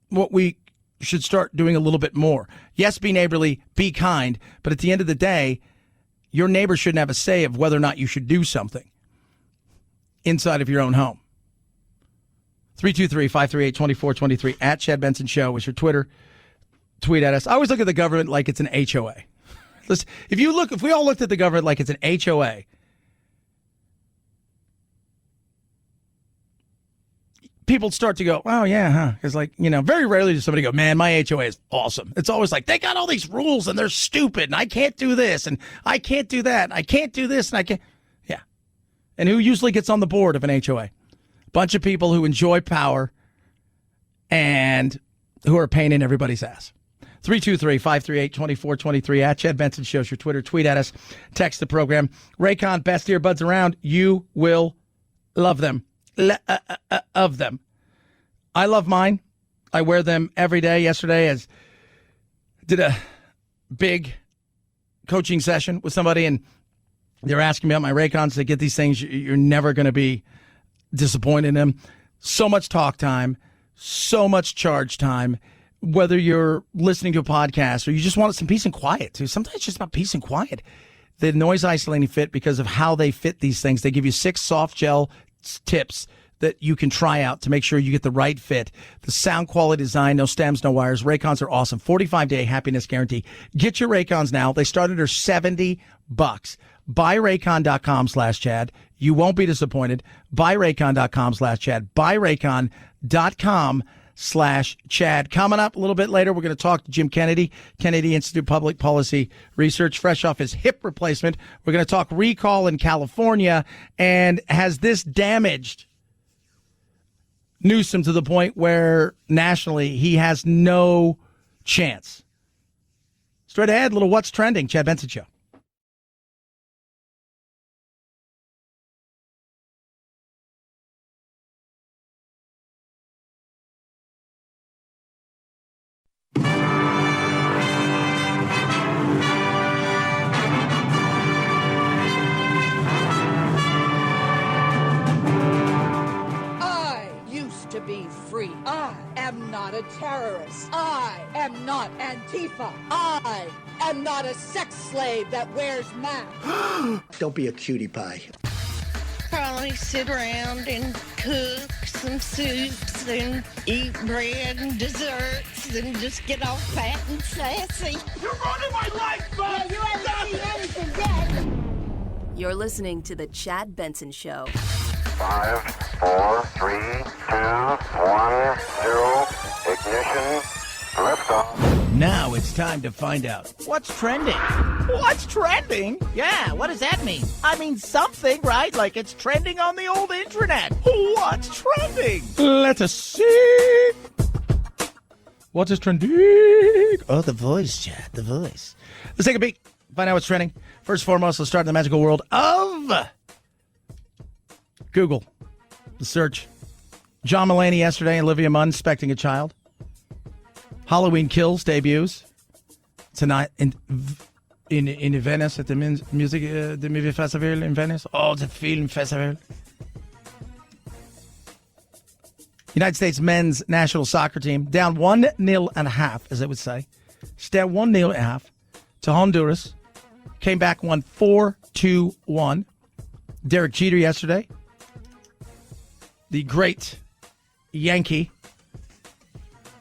S3: what we should start doing a little bit more. Yes, be neighborly, be kind, but at the end of the day, your neighbor shouldn't have a say of whether or not you should do something inside of your own home. 323-538-2423 at Chad Benson Show is your Twitter. Tweet at us. I always look at the government like it's an HOA. Listen, if we all looked at the government like it's an HOA, people start to go, oh, yeah, huh? It's like, very rarely does somebody go, man, my HOA is awesome. It's always like, they got all these rules and they're stupid and I can't do this and I can't do that and I can't do this and I can't. Yeah. And who usually gets on the board of an HOA? Bunch of people who enjoy power and who are a pain in everybody's ass. 323-538-2423 at Chad Benson Shows your Twitter. Tweet at us. Text the program. Raycon, best earbuds around. You will love them. Of them. I love mine. I wear them every day. Yesterday, I did a big coaching session with somebody, and they were asking me about my Raycons. They get these things. You're never going to be disappointed in them. So much talk time, so much charge time. Whether you're listening to a podcast or you just want some peace and quiet, too. Sometimes it's just about peace and quiet. The noise isolating fit, because of how they fit these things, they give you 6 soft gel tips that you can try out to make sure you get the right fit. The sound quality design, no stems, no wires. Raycons are awesome. 45-day happiness guarantee. Get your Raycons now. They start under $70. BuyRaycon.com/Chad. You won't be disappointed. BuyRaycon.com/Chad. BuyRaycon.com/Chad. Facebook.com/Chad. Coming up a little bit later, we're going to talk to Jim Kennedy, Kennedy Institute of Public Policy Research, fresh off his hip replacement. We're going to talk recall in California, and has this damaged Newsom to the point where nationally he has no chance. Straight ahead, little What's Trending, Chad Benson Show.
S17: To be free. I am not a terrorist. I am not Antifa. I am not a sex slave that wears masks.
S18: Don't be a cutie pie.
S19: Probably sit around and cook some soups and eat bread and desserts and just get all fat and sassy.
S17: You're ruining my life, bud! You haven't seen anything yet.
S1: You're listening to The Chad Benson Show.
S20: 5, 4, 3, 2, 1, 0. Ignition. Liftoff.
S3: Now it's time to find out what's trending.
S21: What's trending? Yeah, what does that mean? I mean something, right? Like it's trending on the old internet. What's trending?
S3: Let us see. What is trending? Oh, the voice, Chad, the voice. Let's take a peek. Find out what's trending. First and foremost, let's start in the magical world of Google. The search. John Mulaney yesterday and Olivia Munn expecting a child. Halloween Kills debuts tonight in Venice at the music the movie festival in Venice. Oh, the film festival. United States men's national soccer team down 1-0.5, as it would say. Down 1-0.5 to Honduras. Came back, won 4-2-1. Derek Jeter yesterday. The great Yankee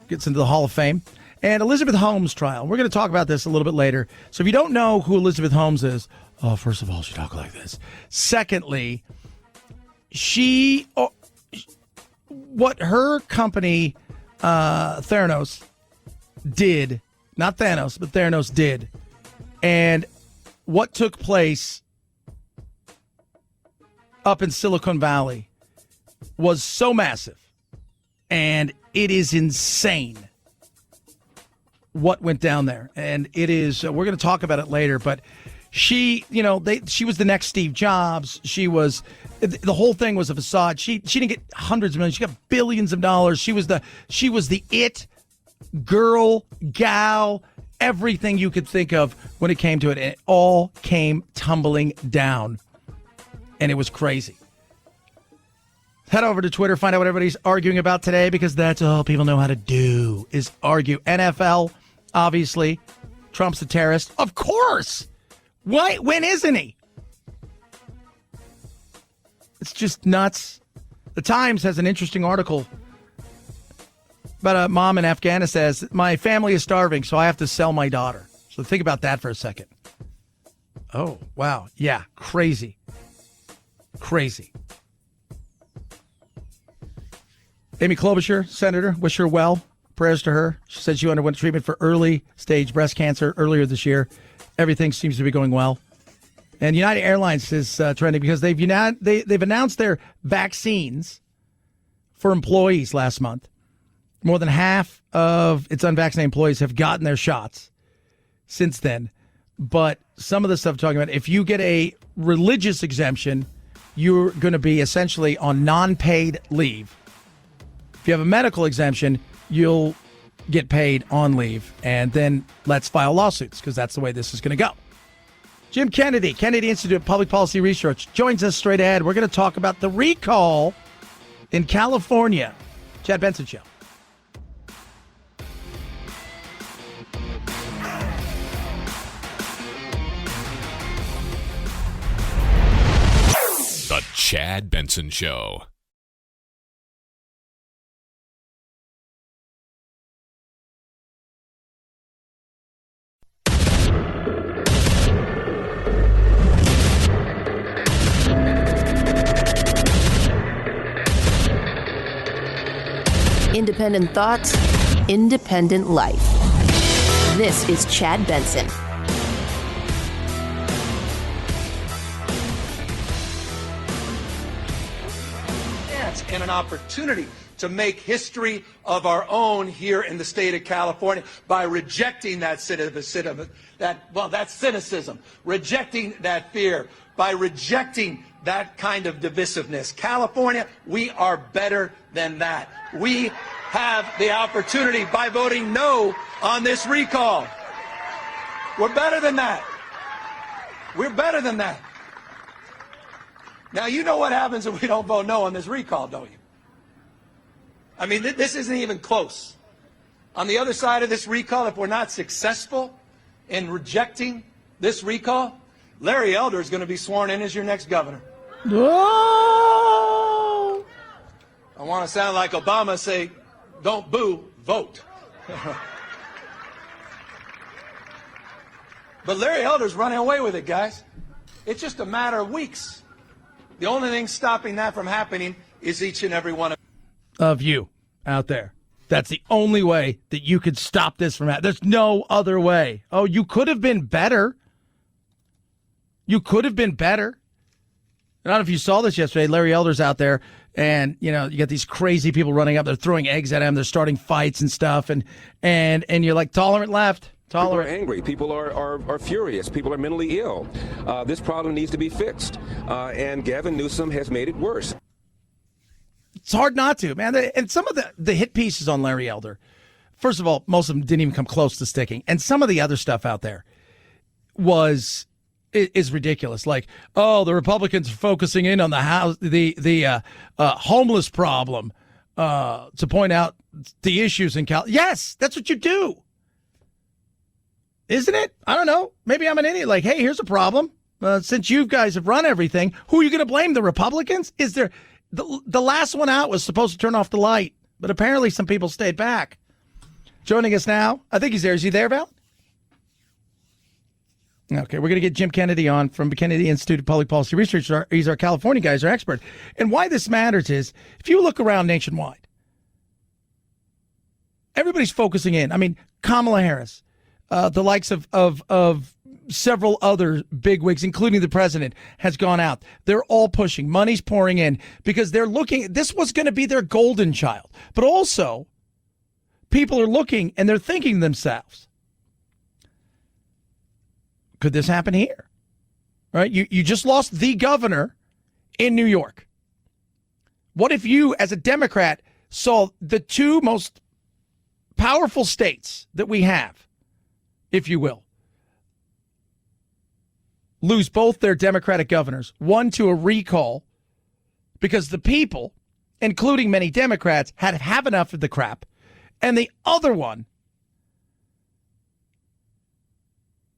S3: gets into the Hall of Fame. And Elizabeth Holmes trial. We're going to talk about this a little bit later. So if you don't know who Elizabeth Holmes is, first of all, she talks like this. Secondly, what her company, Theranos, did, not Thanos, but Theranos did, and what took place up in Silicon Valley was so massive, and it is insane what went down there. And it is, we're going to talk about it later, but she was the next Steve Jobs. The whole thing was a facade. She didn't get hundreds of millions. She got billions of dollars. She was the it girl, gal, everything you could think of when it came to it. And it all came tumbling down. And it was crazy. Head over to Twitter, find out what everybody's arguing about today, because that's all people know how to do, is argue. NFL, obviously. Trump's a terrorist. Of course. Why? When isn't he? It's just nuts. The Times has an interesting article about a mom in Afghanistan. Says, my family is starving, so I have to sell my daughter. So think about that for a second. Oh, wow. Yeah, crazy. Crazy. Amy Klobuchar, senator, wish her well. Prayers to her. She said she underwent treatment for early-stage breast cancer earlier this year. Everything seems to be going well. And United Airlines is trending because they've announced their vaccines for employees last month. More than half of its unvaccinated employees have gotten their shots since then. But some of the stuff talking about, if you get a religious exemption, you're going to be essentially on non-paid leave. If you have a medical exemption, you'll get paid on leave. And then let's file lawsuits, because that's the way this is going to go. Jim Kennedy, Kennedy Institute of Public Policy Research, joins us straight ahead. We're going to talk about the recall in California. Chad Benson Show.
S11: The Chad Benson Show.
S1: Independent thoughts, independent life. This is Chad Benson.
S18: And an opportunity to make history of our own here in the state of California by rejecting that cynicism, rejecting that fear, by rejecting that kind of divisiveness. California, we are better than that. We have the opportunity by voting no on this recall. We're better than that. We're better than that. Now, you know what happens if we don't vote no on this recall, don't you? I mean, this isn't even close. On the other side of this recall, if we're not successful in rejecting this recall, Larry Elder is going to be sworn in as your next governor.
S3: Oh!
S18: I want to sound like Obama, say, don't boo, vote. But Larry Elder's running away with it, guys. It's just a matter of weeks. The only thing stopping that from happening is each and every one
S3: of you out there. That's the only way that you could stop this from happening. There's no other way. Oh, you could have been better. You could have been better. I don't know if you saw this yesterday. Larry Elder's out there, and you got these crazy people running up. They're throwing eggs at him. They're starting fights and stuff, and you're like, tolerant left. Tolerant.
S22: People are angry. People are furious. People are mentally ill. This problem needs to be fixed. And Gavin Newsom has made it worse.
S3: It's hard not to, man. And some of the hit pieces on Larry Elder, first of all, most of them didn't even come close to sticking. And some of the other stuff out there is ridiculous. Like, oh, the Republicans are focusing in on the homeless problem to point out the issues in California. Yes, that's what you do. Isn't it? I don't know. Maybe I'm an idiot. Like, hey, here's a problem. Since you guys have run everything, who are you going to blame? The Republicans? Is there the last one out was supposed to turn off the light, but apparently some people stayed back. Joining us now, I think he's there. Is he there, Val? Okay, we're going to get Jim Kennedy on from the Kennedy Institute of Public Policy Research. He's our California guy. He's our expert. And why this matters is, if you look around nationwide, everybody's focusing in. I mean, Kamala Harris. The likes of several other bigwigs, including the president, has gone out. They're all pushing. Money's pouring in because they're looking. This was going to be their golden child. But also, people are looking and they're thinking to themselves, could this happen here? Right? You just lost the governor in New York. What if you, as a Democrat, saw the two most powerful states that we have, if you will, lose both their Democratic governors, one to a recall because the people, including many Democrats, had enough of the crap, and the other one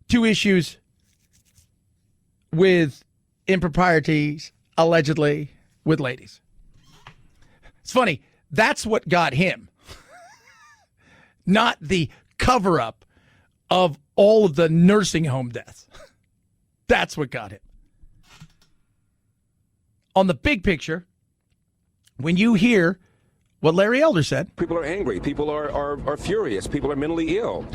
S3: to issues with improprieties, allegedly, with ladies. It's funny. That's what got him, not the cover-up of all of the nursing home deaths. That's what got him. On the big picture, when you hear what Larry Elder said.
S22: People are angry. People are furious. People are mentally ill.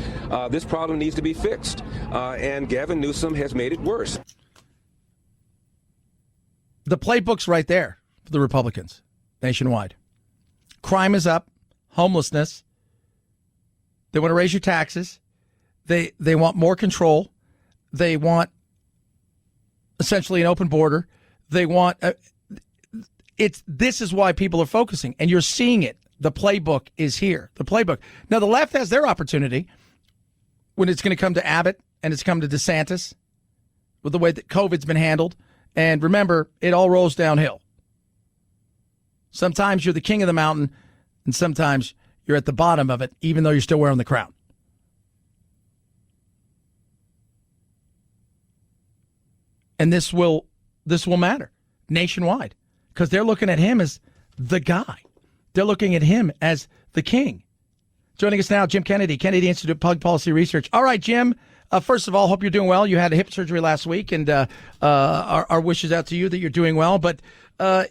S22: This problem needs to be fixed. And Gavin Newsom has made it worse.
S3: The playbook's right there for the Republicans nationwide. Crime is up. Homelessness. They want to raise your taxes. They want more control. They want essentially an open border. They want this is why people are focusing, and you're seeing it. The playbook is here. The playbook. Now the left has their opportunity when it's going to come to Abbott and it's come to DeSantis with the way that COVID's been handled. And remember, it all rolls downhill. Sometimes you're the king of the mountain, and sometimes you're at the bottom of it, even though you're still wearing the crown. And this will matter nationwide because they're looking at him as the guy. They're looking at him as the king. Joining us now, Jim Kennedy, Kennedy Institute of Public Policy Research. All right, Jim, first of all, hope you're doing well. You had a hip surgery last week, and our wishes out to you that you're doing well. But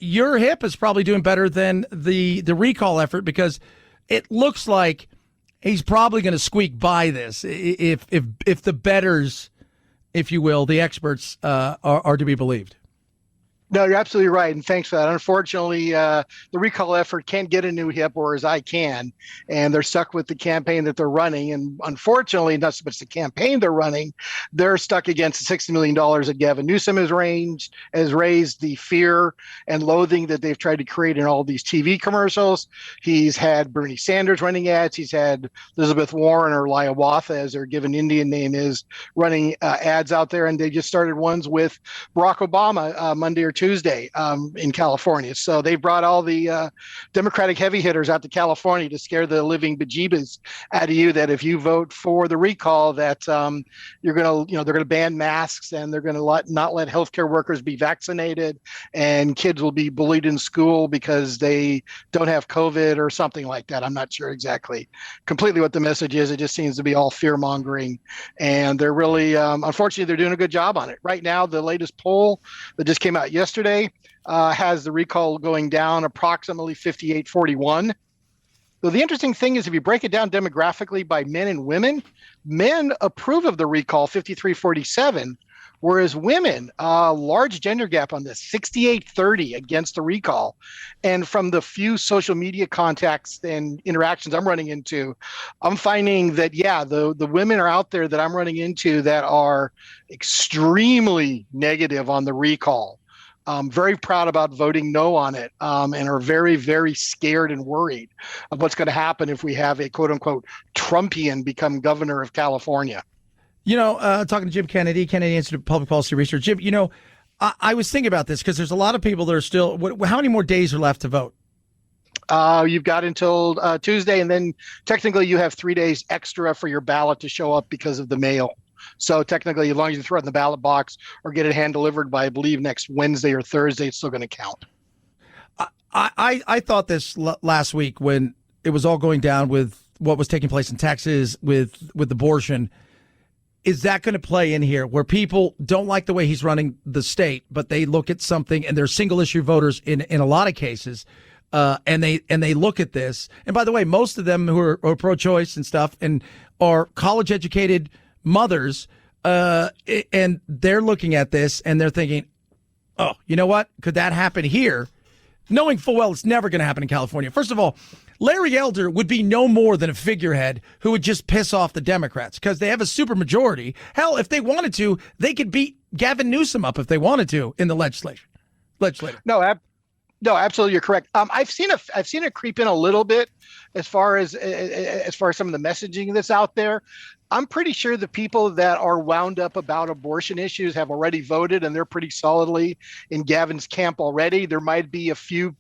S3: your hip is probably doing better than the recall effort because it looks like he's probably going to squeak by this if the betters, if you will, the experts are to be believed.
S4: No, you're absolutely right, and thanks for that. Unfortunately, the recall effort can't get a new hip, whereas I can, and they're stuck with the campaign that they're running. And unfortunately, not so much the campaign they're running, they're stuck against the $60 million that Gavin Newsom has raised the fear and loathing that they've tried to create in all these TV commercials. He's had Bernie Sanders running ads. He's had Elizabeth Warren, or Hiawatha, as their given Indian name is, running ads out there, and they just started ones with Barack Obama Monday or Tuesday in California. So they brought all the Democratic heavy hitters out to California to scare the living bejeebas out of you, that if you vote for the recall, that they're going to ban masks, and they're going to not let healthcare workers be vaccinated, and kids will be bullied in school because they don't have COVID or something like that. I'm not sure exactly completely what the message is. It just seems to be all fear mongering, and they're really, unfortunately, they're doing a good job on it. Right now, the latest poll that just came out yesterday has the recall going down approximately 58-41. So the interesting thing is, if you break it down demographically by men and women, men approve of the recall 53-47, whereas women, large gender gap on this, 68-30 against the recall. And from the few social media contacts and interactions I'm running into, I'm finding that, the women are out there that I'm running into that are extremely negative on the recall. Very proud about voting no on it, and are very, very scared and worried of what's going to happen if we have a quote-unquote Trumpian become governor of California.
S3: Talking to Jim Kennedy, Institute of Public Policy Research. Jim, I was thinking about this because there's a lot of people that are still, how many more days are left to vote?
S4: You've got until Tuesday, and then technically you have 3 days extra for your ballot to show up because of the mail. So technically, as long as you throw it in the ballot box or get it hand delivered by, I believe, next Wednesday or Thursday, it's still going to count.
S3: I thought this last week when it was all going down with what was taking place in Texas with abortion. Is that going to play in here where people don't like the way he's running the state, but they look at something, and they're single issue voters in a lot of cases, and they look at this. And by the way, most of them who are pro-choice and stuff and are college educated mothers, and they're looking at this and they're thinking, oh, you know what? Could that happen here? Knowing full well it's never going to happen in California. First of all, Larry Elder would be no more than a figurehead who would just piss off the Democrats because they have a supermajority. Hell, if they wanted to, they could beat Gavin Newsom up if they wanted to in the legislature.
S4: No, absolutely, you're correct. I've seen it creep in a little bit as far as some of the messaging that's out there. I'm pretty sure the people that are wound up about abortion issues have already voted, and they're pretty solidly in Gavin's camp already. There might be a few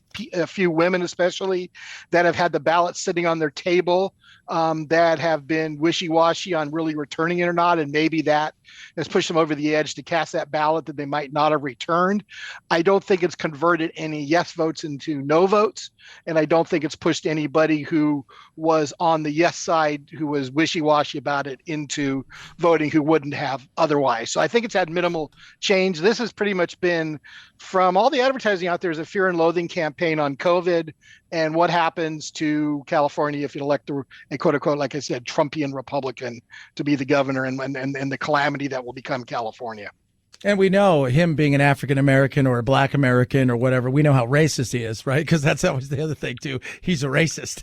S4: women, especially, that have had the ballot sitting on their table, that have been wishy-washy on really returning it or not, and maybe that has pushed them over the edge to cast that ballot that they might not have returned. I don't think it's converted any yes votes into no votes, and I don't think it's pushed anybody who was on the yes side, who was wishy-washy about it, into voting who wouldn't have otherwise. So I think it's had minimal change. This has pretty much been, from all the advertising out there, is a fear and loathing campaign on COVID and what happens to California if you elect a quote-unquote, like I said, Trumpian Republican to be the governor, and the calamity that will become California.
S3: And we know him being an African American or a Black American or whatever, we know how racist he is, right? Because that's always the other thing, too. He's a racist.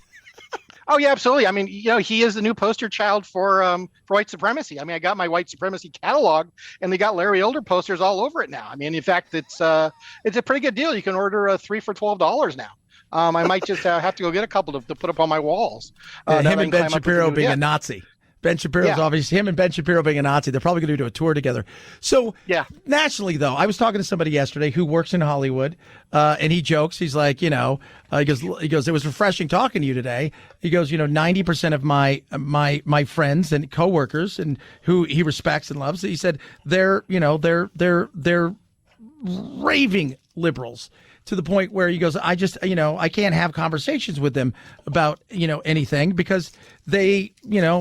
S4: Oh, yeah, absolutely. I mean, he is the new poster child for white supremacy. I mean, I got my white supremacy catalog, and they got Larry Elder posters all over it now. I mean, in fact, it's a pretty good deal. You can order 3 for $12 now. I might just have to go get a couple to put up on my walls.
S3: Him and Ben Shapiro being a Nazi. Ben Shapiro's obviously, him and Ben Shapiro being a Nazi, they're probably going to do a tour together. So nationally, though, I was talking to somebody yesterday who works in Hollywood, and he jokes. He's like, he goes, it was refreshing talking to you today. He goes, 90% of my friends and coworkers and who he respects and loves, he said they're raving liberals. To the point where he goes, I just, I can't have conversations with them about, anything because they,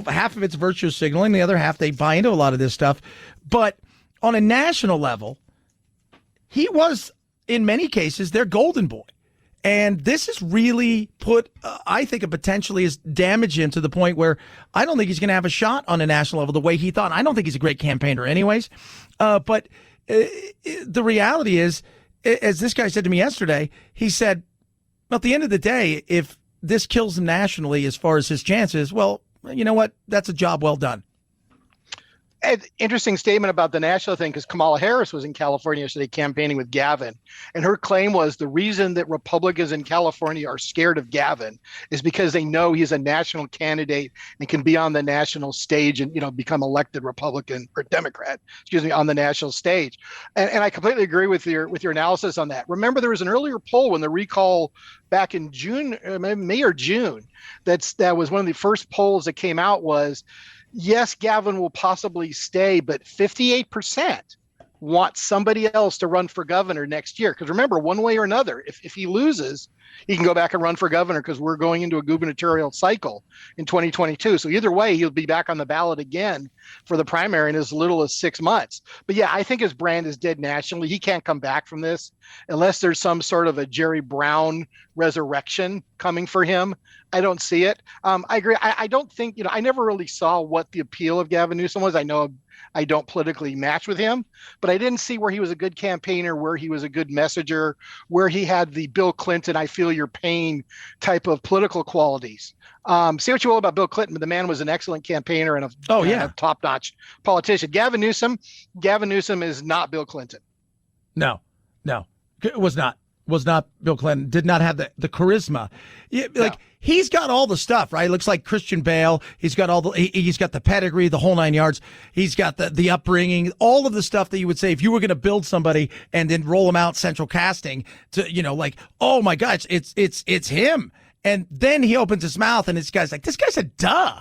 S3: half of it's virtue signaling, the other half, they buy into a lot of this stuff. But on a national level, he was, in many cases, their golden boy. And this has really put, I think, it potentially has damaged him to the point where I don't think he's going to have a shot on a national level the way he thought. I don't think he's a great campaigner anyways. But the reality is, as this guy said to me yesterday, he said, well, at the end of the day, if this kills him nationally as far as his chances, well, you know what? That's a job well done.
S4: Interesting statement about the national thing, because Kamala Harris was in California yesterday campaigning with Gavin, and her claim was the reason that Republicans in California are scared of Gavin is because they know he's a national candidate and can be on the national stage and, become elected Republican or Democrat, on the national stage. And I completely agree with your analysis on that. Remember, there was an earlier poll when the recall back in June, May or June, that was one of the first polls that came out was, yes, Gavin will possibly stay, but 58% want somebody else to run for governor next year. Because remember, one way or another, if he loses, he can go back and run for governor because we're going into a gubernatorial cycle in 2022. So either way, he'll be back on the ballot again for the primary in as little as 6 months. But yeah, I think his brand is dead nationally. He can't come back from this unless there's some sort of a Jerry Brown resurrection coming for him. I don't see it. I agree. I don't think, I never really saw what the appeal of Gavin Newsom was. I know I don't politically match with him, but I didn't see where he was a good campaigner, where he was a good messenger, where he had the Bill Clinton, I feel your pain type of political qualities. Say what you will about Bill Clinton, but the man was an excellent campaigner and a top-notch politician. Gavin Newsom is not Bill Clinton. No, it was not Bill Clinton. Did not have the charisma. He's got all the stuff, right? Looks like Christian Bale. He's got he's got the pedigree, the whole 9 yards. He's got the upbringing, all of the stuff that you would say if you were going to build somebody and then roll him out central casting to, oh my gosh, it's him. And then he opens his mouth and this guy's a duh.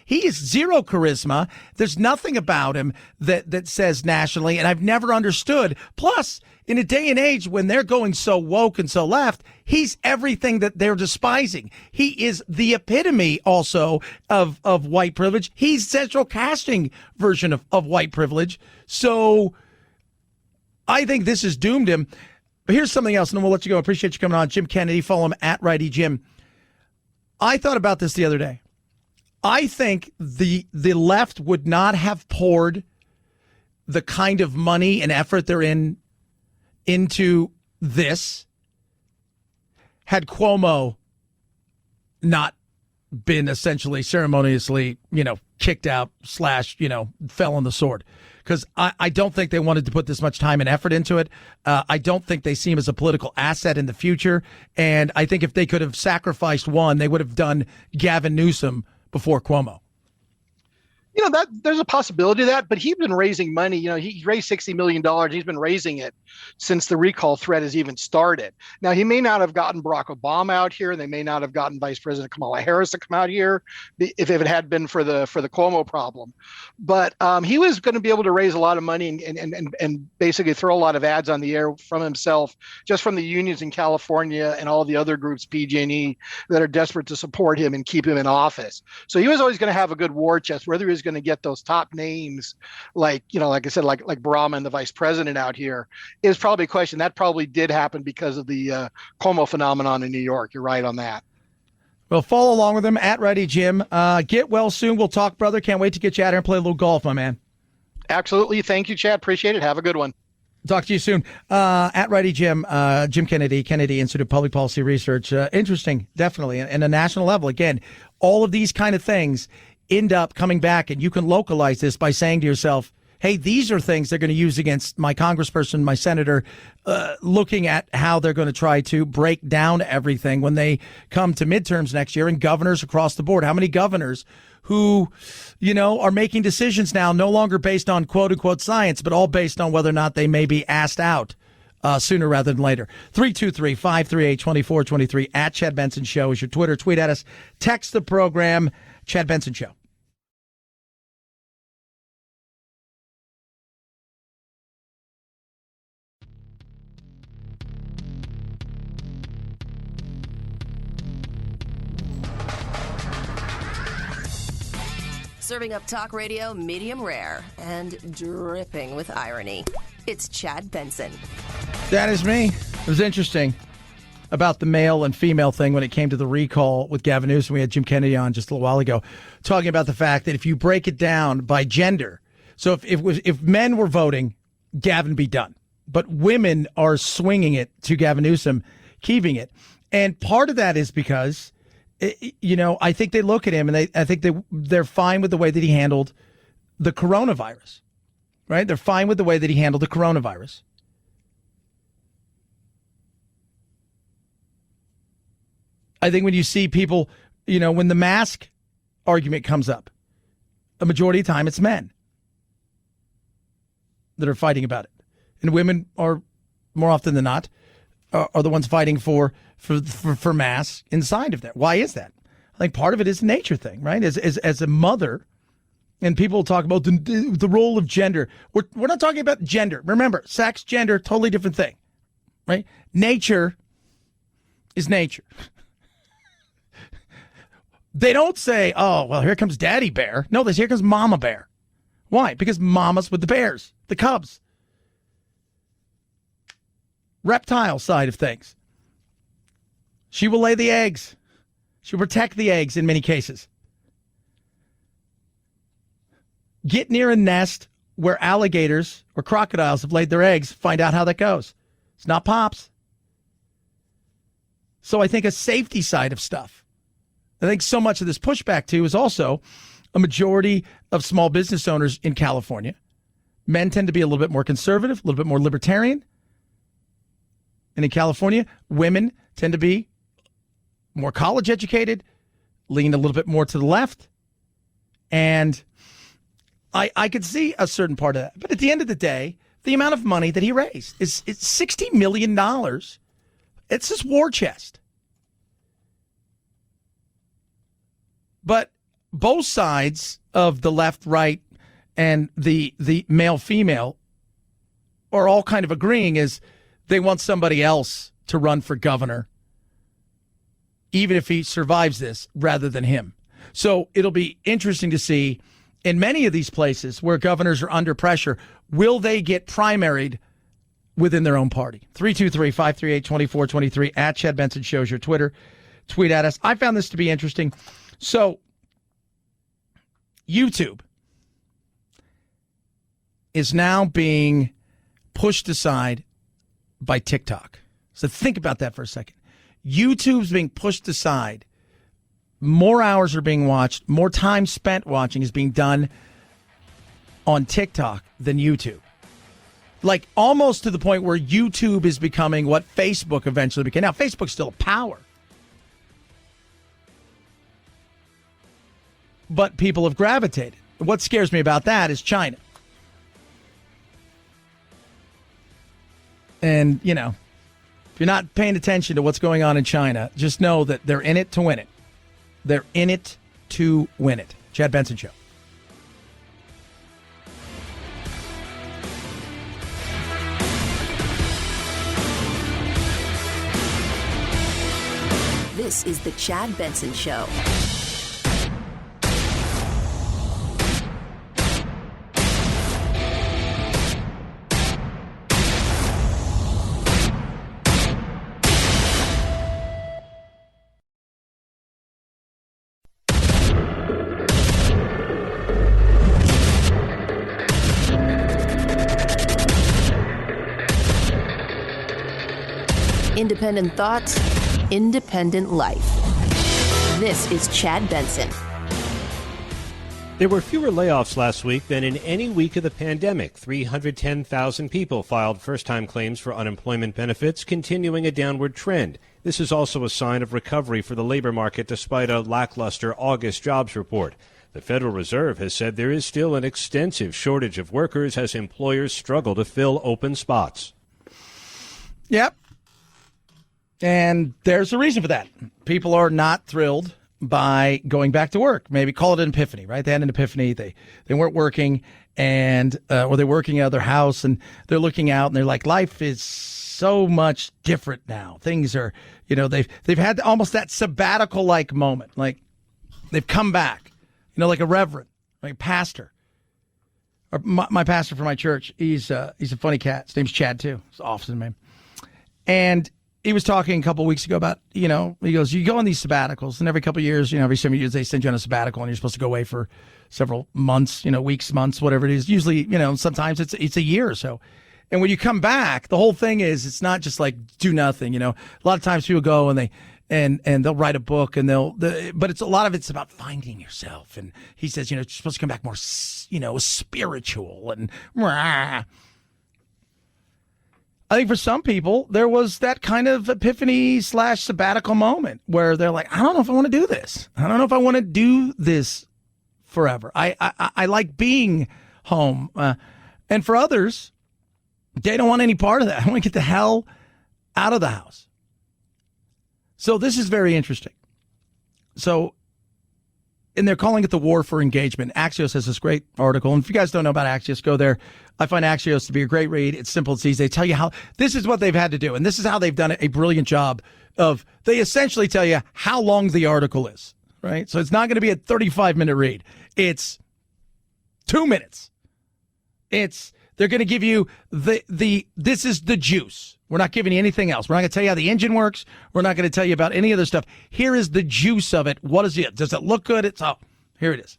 S4: He is zero charisma. There's nothing about him that says nationally, and I've never understood. Plus, in a day and age when they're going so woke and so left, he's everything that they're despising. He is the epitome also of white privilege. He's central casting version of white privilege. So I think this has doomed him. But here's something else, and then we'll let you go. Appreciate you coming on. Jim Kennedy, follow him at Righty Jim. I thought about this the other day. I think the left would not have poured the kind of money and effort they're into this had Cuomo not been essentially ceremoniously, kicked out / fell on the sword. Because I don't think they wanted to put this much time and effort into it. I don't think they see him as a political asset in the future. And I think if they could have sacrificed one, they would have done Gavin Newsom before Cuomo. That there's a possibility of that, but he's been raising money. He raised $60 million. He's been raising it since the recall threat has even started. Now, he may not have gotten Barack Obama out here. They may not have gotten Vice President Kamala Harris to come out here if it had been for the Cuomo problem. But he was going to be able to raise a lot of money and basically throw a lot of ads on the air from himself, just from the unions in California and all the other groups, PG&E, that are desperate to support him and keep him in office. So he was always going to have a good war chest, whether he was going to get those top names like I said, like Brahma and the vice president out here is probably a question. That probably did happen because of the Cuomo phenomenon in New York. You're right on that.
S3: Well, follow along with him at Righty Jim. Get well soon. We'll talk, brother. Can't wait to get you out here and play a little golf, my man.
S4: Absolutely. Thank you, Chad. Appreciate it. Have a good one.
S3: Talk to you soon. At Righty Jim, Jim Kennedy Institute of Public Policy Research. Interesting, definitely. And a national level. Again, all of these kind of things end up coming back, and you can localize this by saying to yourself, hey, these are things they're going to use against my congressperson, my senator, looking at how they're going to try to break down everything when they come to midterms next year and governors across the board. How many governors who, are making decisions now no longer based on quote unquote science, but all based on whether or not they may be asked out sooner rather than later. 323-538-2423 at Chad Benson Show is your Twitter. Tweet at us. Text the program, Chad Benson Show.
S1: Serving up talk radio medium rare and dripping with irony. It's Chad Benson.
S3: That is me. It was interesting. about the male and female thing when it came to the recall with Gavin Newsom. We had Jim Kennedy on just a little while ago talking about the fact that if you break it down by gender, so if men were voting, Gavin be done. But women are swinging it to Gavin Newsom, keeping it. And part of that is because, I think they look at him and I think they're fine with the way that he handled the coronavirus, right? They're fine with the way that he handled the coronavirus. I think when you see people, when the mask argument comes up, a majority of the time it's men that are fighting about it. And women are, more often than not, are the ones fighting for masks inside of that. Why is that? I think part of it is a nature thing, right? As a mother, and people talk about the role of gender. We're not talking about gender. Remember, sex, gender, totally different thing, right? Nature is nature. They don't say, oh, well, here comes Daddy Bear. No, here comes Mama Bear. Why? Because Mama's with the bears, the cubs. Reptile side of things. She will lay the eggs. She'll protect the eggs in many cases. Get near a nest where alligators or crocodiles have laid their eggs. Find out how that goes. It's not Pops. So I think a safety side of stuff. I think so much of this pushback, too, is also a majority of small business owners in California. Men tend to be a little bit more conservative, a little bit more libertarian. And in California, women tend to be more college educated, lean a little bit more to the left. And I could see a certain part of that. But at the end of the day, the amount of money that he raised is $60 million. It's his war chest. But both sides of the left, right, and the male-female are all kind of agreeing is they want somebody else to run for governor, even if he survives this, rather than him. So it'll be interesting to see in many of these places where governors are under pressure, will they get primaried within their own party? 323-538-2423 at Chad Benson Shows your Twitter. Tweet at us. I found this to be interesting. So YouTube is now being pushed aside by TikTok. So think about that for a second. YouTube's being pushed aside. More hours are being watched. More time spent watching is being done on TikTok than YouTube. Like almost to the point where YouTube is becoming what Facebook eventually became. Now, Facebook's still a power. But people have gravitated. What scares me about that is China. And, if you're not paying attention to what's going on in China, just know that they're in it to win it. They're in it to win it. Chad Benson Show.
S1: This is the Chad Benson Show. Independent thoughts, independent life. This is Chad Benson.
S6: There were fewer layoffs last week than in any week of the pandemic. 310,000 people filed first-time claims for unemployment benefits, continuing a downward trend. This is also a sign of recovery for the labor market despite a lackluster August jobs report. The Federal Reserve has said there is still an extensive shortage of workers as employers struggle to fill open spots.
S3: Yep. And there's a reason for that. People are not thrilled by going back to work. Maybe call it an epiphany, right? They had an epiphany. They weren't working or they're working out of their house and they're looking out and they're like, life is so much different now. Things are, they've had almost that sabbatical like moment. Like they've come back, like a reverend, like a pastor. Or my pastor for my church, he's a funny cat. His name's Chad too. It's an awesome name. And he was talking a couple weeks ago about, he goes, you go on these sabbaticals, and every couple of years, every 7 years, they send you on a sabbatical, and you're supposed to go away for several months, weeks, months, whatever it is. Usually, sometimes it's a year or so. And when you come back, the whole thing is, it's not just like do nothing. A lot of times people go and they'll write a book, and but it's a lot of it's about finding yourself. And he says, you're supposed to come back more, spiritual and. Rah. I think for some people, there was that kind of epiphany / sabbatical moment where they're like, I don't know if I want to do this. I don't know if I want to do this forever. I like being home. And for others, they don't want any part of that. I want to get the hell out of the house. So this is very interesting. So, and they're calling it the war for engagement. Axios has this great article. And if you guys don't know about Axios, go there. I find Axios to be a great read. It's simple, it's easy. They tell you how, this is what they've had to do. And this is how they've done a brilliant job of, they essentially tell you how long the article is, right? So it's not going to be a 35-minute read. It's 2 minutes. They're going to give you this is the juice. We're not giving you anything else. We're not going to tell you how the engine works. We're not going to tell you about any other stuff. Here is the juice of it. What is it? Does it look good? Here it is.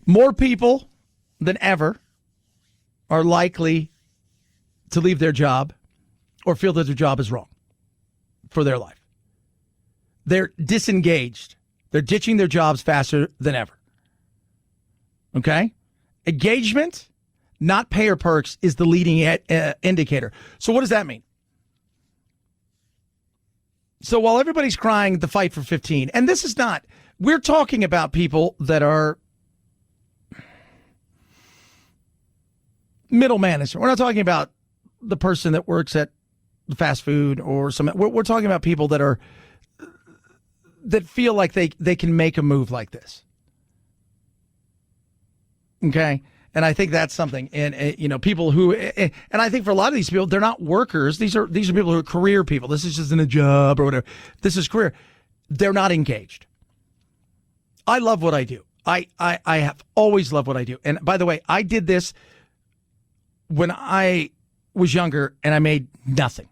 S3: More people than ever are likely to leave their job or feel that their job is wrong for their life. They're disengaged. They're ditching their jobs faster than ever. Okay? Engagement, not pay or perks, is the leading indicator. So what does that mean? So while everybody's crying the fight for 15, and this is not, we're talking about people that are middle management. We're not talking about the person that works at the fast food or some. We're talking about people that feel like they can make a move like this. Okay. And I think that's something. And, people who, and I think for a lot of these people, they're not workers. These are people who are career people. This is just in a job or whatever. This is career. They're not engaged. I love what I do. I have always loved what I do. And by the way, I did this when I was younger and I made nothing.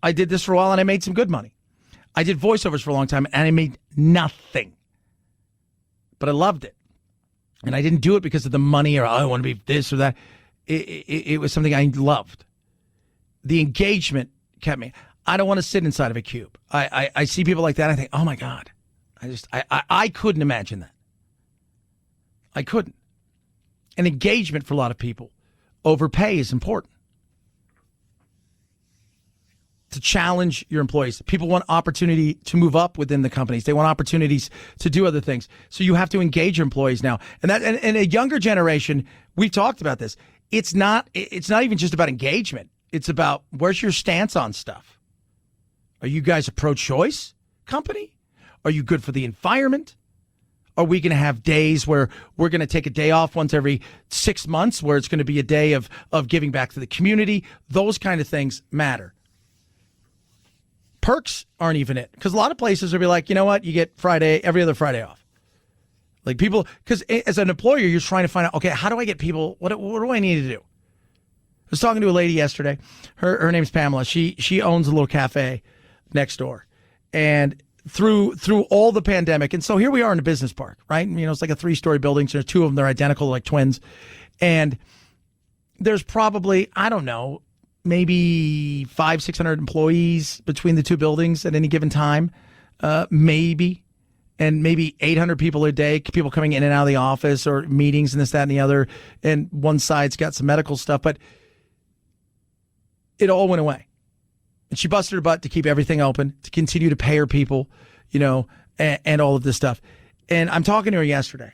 S3: I did this for a while and I made some good money. I did voiceovers for a long time and I made nothing. But I loved it. And I didn't do it because of the money or I want to be this or that. It was something I loved. The engagement kept me. I don't want to sit inside of a cube. I see people like that. I think, oh my God. I couldn't imagine that. I couldn't. And engagement for a lot of people over pay is important. To challenge your employees. People want opportunity to move up within the companies. They want opportunities to do other things. So you have to engage your employees now. And a younger generation, we've talked about this. It's not even just about engagement. It's about where's your stance on stuff. Are you guys a pro-choice company? Are you good for the environment? Are we going to have days where we're going to take a day off once every 6 months where it's going to be a day of giving back to the community? Those kind of things matter. Perks aren't even it. Because a lot of places will be like, you know what? You get every other Friday off. Like people, because as an employer, you're trying to find out, okay, how do I get people, what do I need to do? I was talking to a lady yesterday. Her name's Pamela. She owns a little cafe next door. And through all the pandemic, and so here we are in a business park, right? It's like a 3-story building. So there's 2 of them, they're identical, like twins. And there's probably, I don't know, maybe 500-600 employees between the 2 buildings at any given time, maybe, and maybe 800 people a day, people coming in and out of the office or meetings and this, that, and the other. And one side's got some medical stuff, but it all went away. And she busted her butt to keep everything open, to continue to pay her people, and all of this stuff. And I'm talking to her yesterday,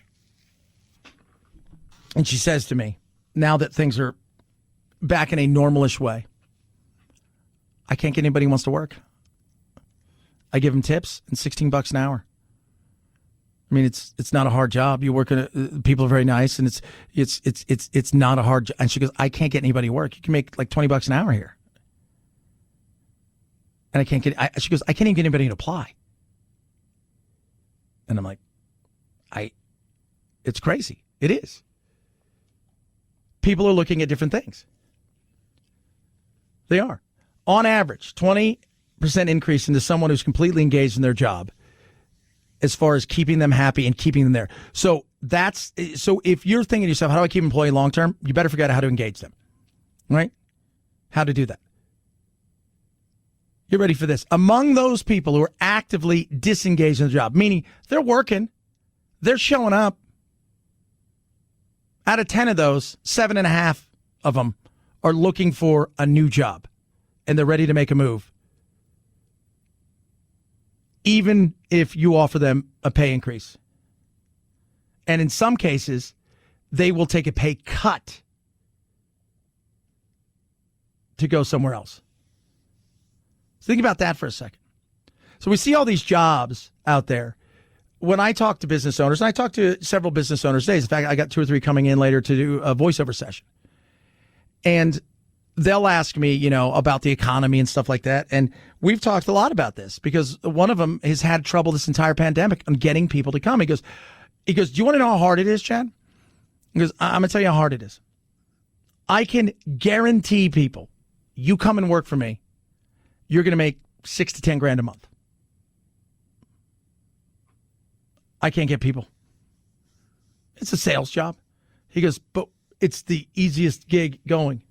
S3: and she says to me, now that things are back in a normalish way, I can't get anybody who wants to work. I give them tips and $16 an hour. I mean, it's not a hard job. You work people are very nice, and it's not a hard job. And she goes, I can't get anybody to work. You can make like $20 an hour here. And I can't get, she goes, I can't even get anybody to apply. And I'm like, it's crazy. It is. People are looking at different things. They are. On average, 20% increase into someone who's completely engaged in their job as far as keeping them happy and keeping them there. So if you're thinking to yourself, how do I keep an employee long term? You better figure out how to engage them, right? How to do that. Get ready for this. Among those people who are actively disengaged in the job, meaning they're working, they're showing up, out of 10 of those, 7.5 of them are looking for a new job, and they're ready to make a move, even if you offer them a pay increase. And in some cases, they will take a pay cut to go somewhere else. So think about that for a second. So we see all these jobs out there. When I talk to business owners, and I talk to several business owners today, in fact, I got 2 or 3 coming in later to do a voiceover session. And they'll ask me, about the economy and stuff like that. And we've talked a lot about this because one of them has had trouble this entire pandemic on getting people to come. He goes, do you want to know how hard it is, Chad? He goes, I'm going to tell you how hard it is. I can guarantee people, you come and work for me, you're going to make $6 to $10,000 a month. I can't get people. It's a sales job. He goes, but it's the easiest gig going.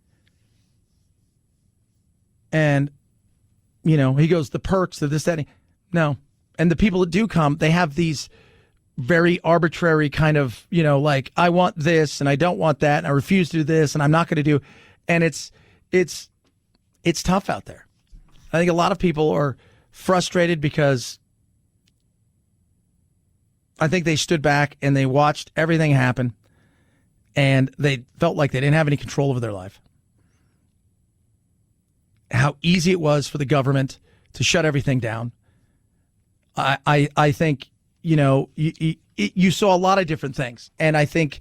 S3: And, he goes, the perks of this, that. No. And the people that do come, they have these very arbitrary kind of, like, I want this and I don't want that and I refuse to do this and I'm not going to do. And it's tough out there. I think a lot of people are frustrated because I think they stood back and they watched everything happen and they felt like they didn't have any control over their life. How easy it was for the government to shut everything down. I think, you saw a lot of different things. And I think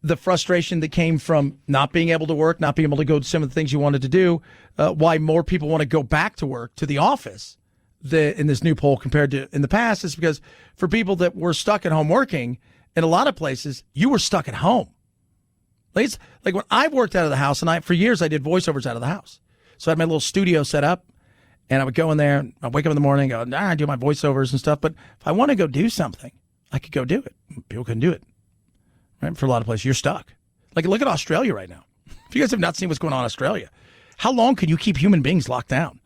S3: the frustration that came from not being able to work, not being able to go to some of the things you wanted to do, why more people want to go back to work, to the office, in this new poll compared to in the past, is because for people that were stuck at home working, in a lot of places, you were stuck at home. Like when I worked out of the house, and for years I did voiceovers out of the house. So I had my little studio set up, and I would go in there, and I'd wake up in the morning and go, I do my voiceovers and stuff. But if I want to go do something, I could go do it. People couldn't do it. Right? For a lot of places, you're stuck. Like, look at Australia right now. If you guys have not seen what's going on in Australia, how long can you keep human beings locked down?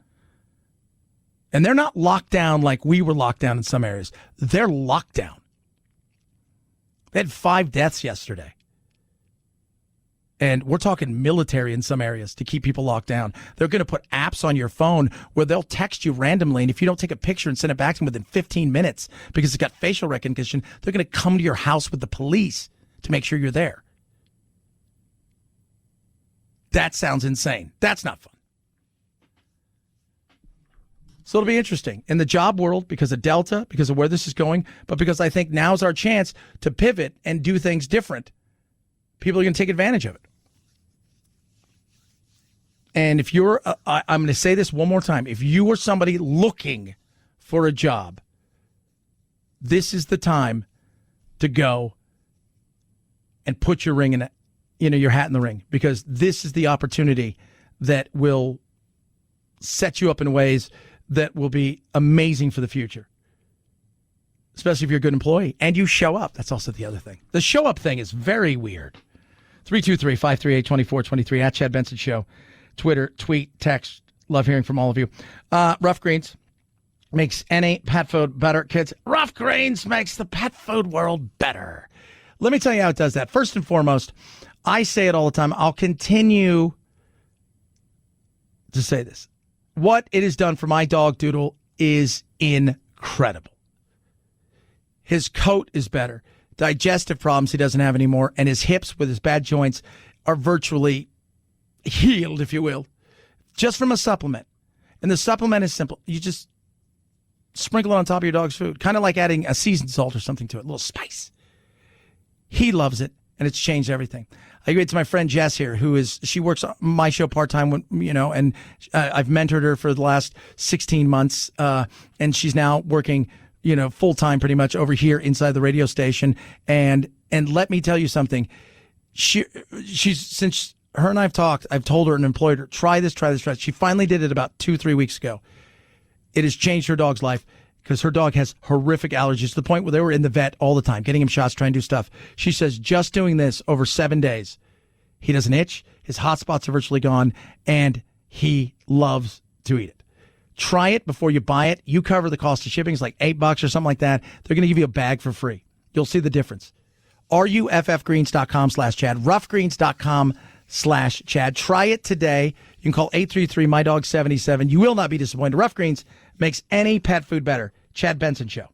S3: And they're not locked down like we were locked down in some areas. They're locked down. They had 5 deaths yesterday. And we're talking military in some areas to keep people locked down. They're going to put apps on your phone where they'll text you randomly. And if you don't take a picture and send it back to them within 15 minutes because it's got facial recognition, they're going to come to your house with the police to make sure you're there. That sounds insane. That's not fun. So it'll be interesting in the job world because of Delta, because of where this is going, but because I think now's our chance to pivot and do things different. People are going to take advantage of it. And if you're, I'm going to say this one more time. If you are somebody looking for a job, this is the time to go and put your ring in it, your hat in the ring, because this is the opportunity that will set you up in ways that will be amazing for the future, especially if you're a good employee and you show up. That's also the other thing. The show up thing is very weird. 323-538-2423 at Chad Benson Show. Twitter, tweet, text. Love hearing from all of you. Rough Greens makes any pet food better. Kids, Rough Greens makes the pet food world better. Let me tell you how it does that. First and foremost, I say it all the time. I'll continue to say this. What it has done for my dog Doodle is incredible. His coat is better. Digestive problems he doesn't have anymore, and his hips with his bad joints are virtually healed, if you will, just from a supplement. And the supplement is simple. You just sprinkle it on top of your dog's food, kind of like adding a seasoned salt or something to it, a little spice. He loves it, and it's changed everything. I give it to my friend Jess here, she works on my show part-time, and I've mentored her for the last 16 months, and she's now working full-time pretty much over here inside the radio station. And let me tell you something. She's since her and I've talked. I've told her and employed her, try this. She finally did it about 2-3 weeks ago. It has changed her dog's life because her dog has horrific allergies to the point where they were in the vet all the time, getting him shots, trying to do stuff. She says just doing this over 7 days, he doesn't itch, his hot spots are virtually gone, and he loves to eat it. Try it before you buy it. You cover the cost of shipping. It's like $8 or something like that. They're going to give you a bag for free. You'll see the difference. RUFFgreens.com/Chad. Roughgreens.com/Chad. Try it today. You can call 833-MY-DOG-77. You will not be disappointed. Rough Greens makes any pet food better. Chad Benson Show.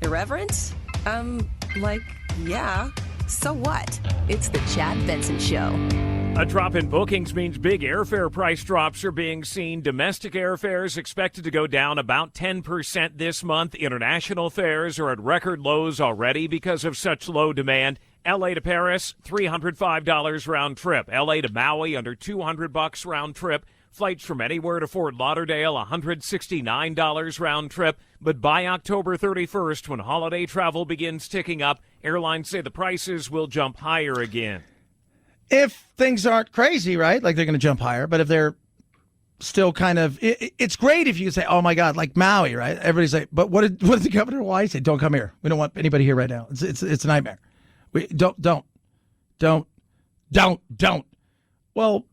S1: Irreverence? Yeah. So what? It's the Chad Benson Show.
S5: A drop in bookings means big airfare price drops are being seen. Domestic airfares expected to go down about 10% this month. International fares are at record lows already because of such low demand. L.A. to Paris, $305 round trip. L.A. to Maui, under $200 round trip. Flights from anywhere to Fort Lauderdale, $169 round trip. But by October 31st, when holiday travel begins ticking up, airlines say the prices will jump higher again.
S3: If things aren't crazy, right? Like they're going to jump higher. But if they're still kind of, it's great if you can say, oh my God, like Maui, right? Everybody's like, but what did the governor of Hawaii say? Don't come here. We don't want anybody here right now. It's a nightmare. We don't. Well,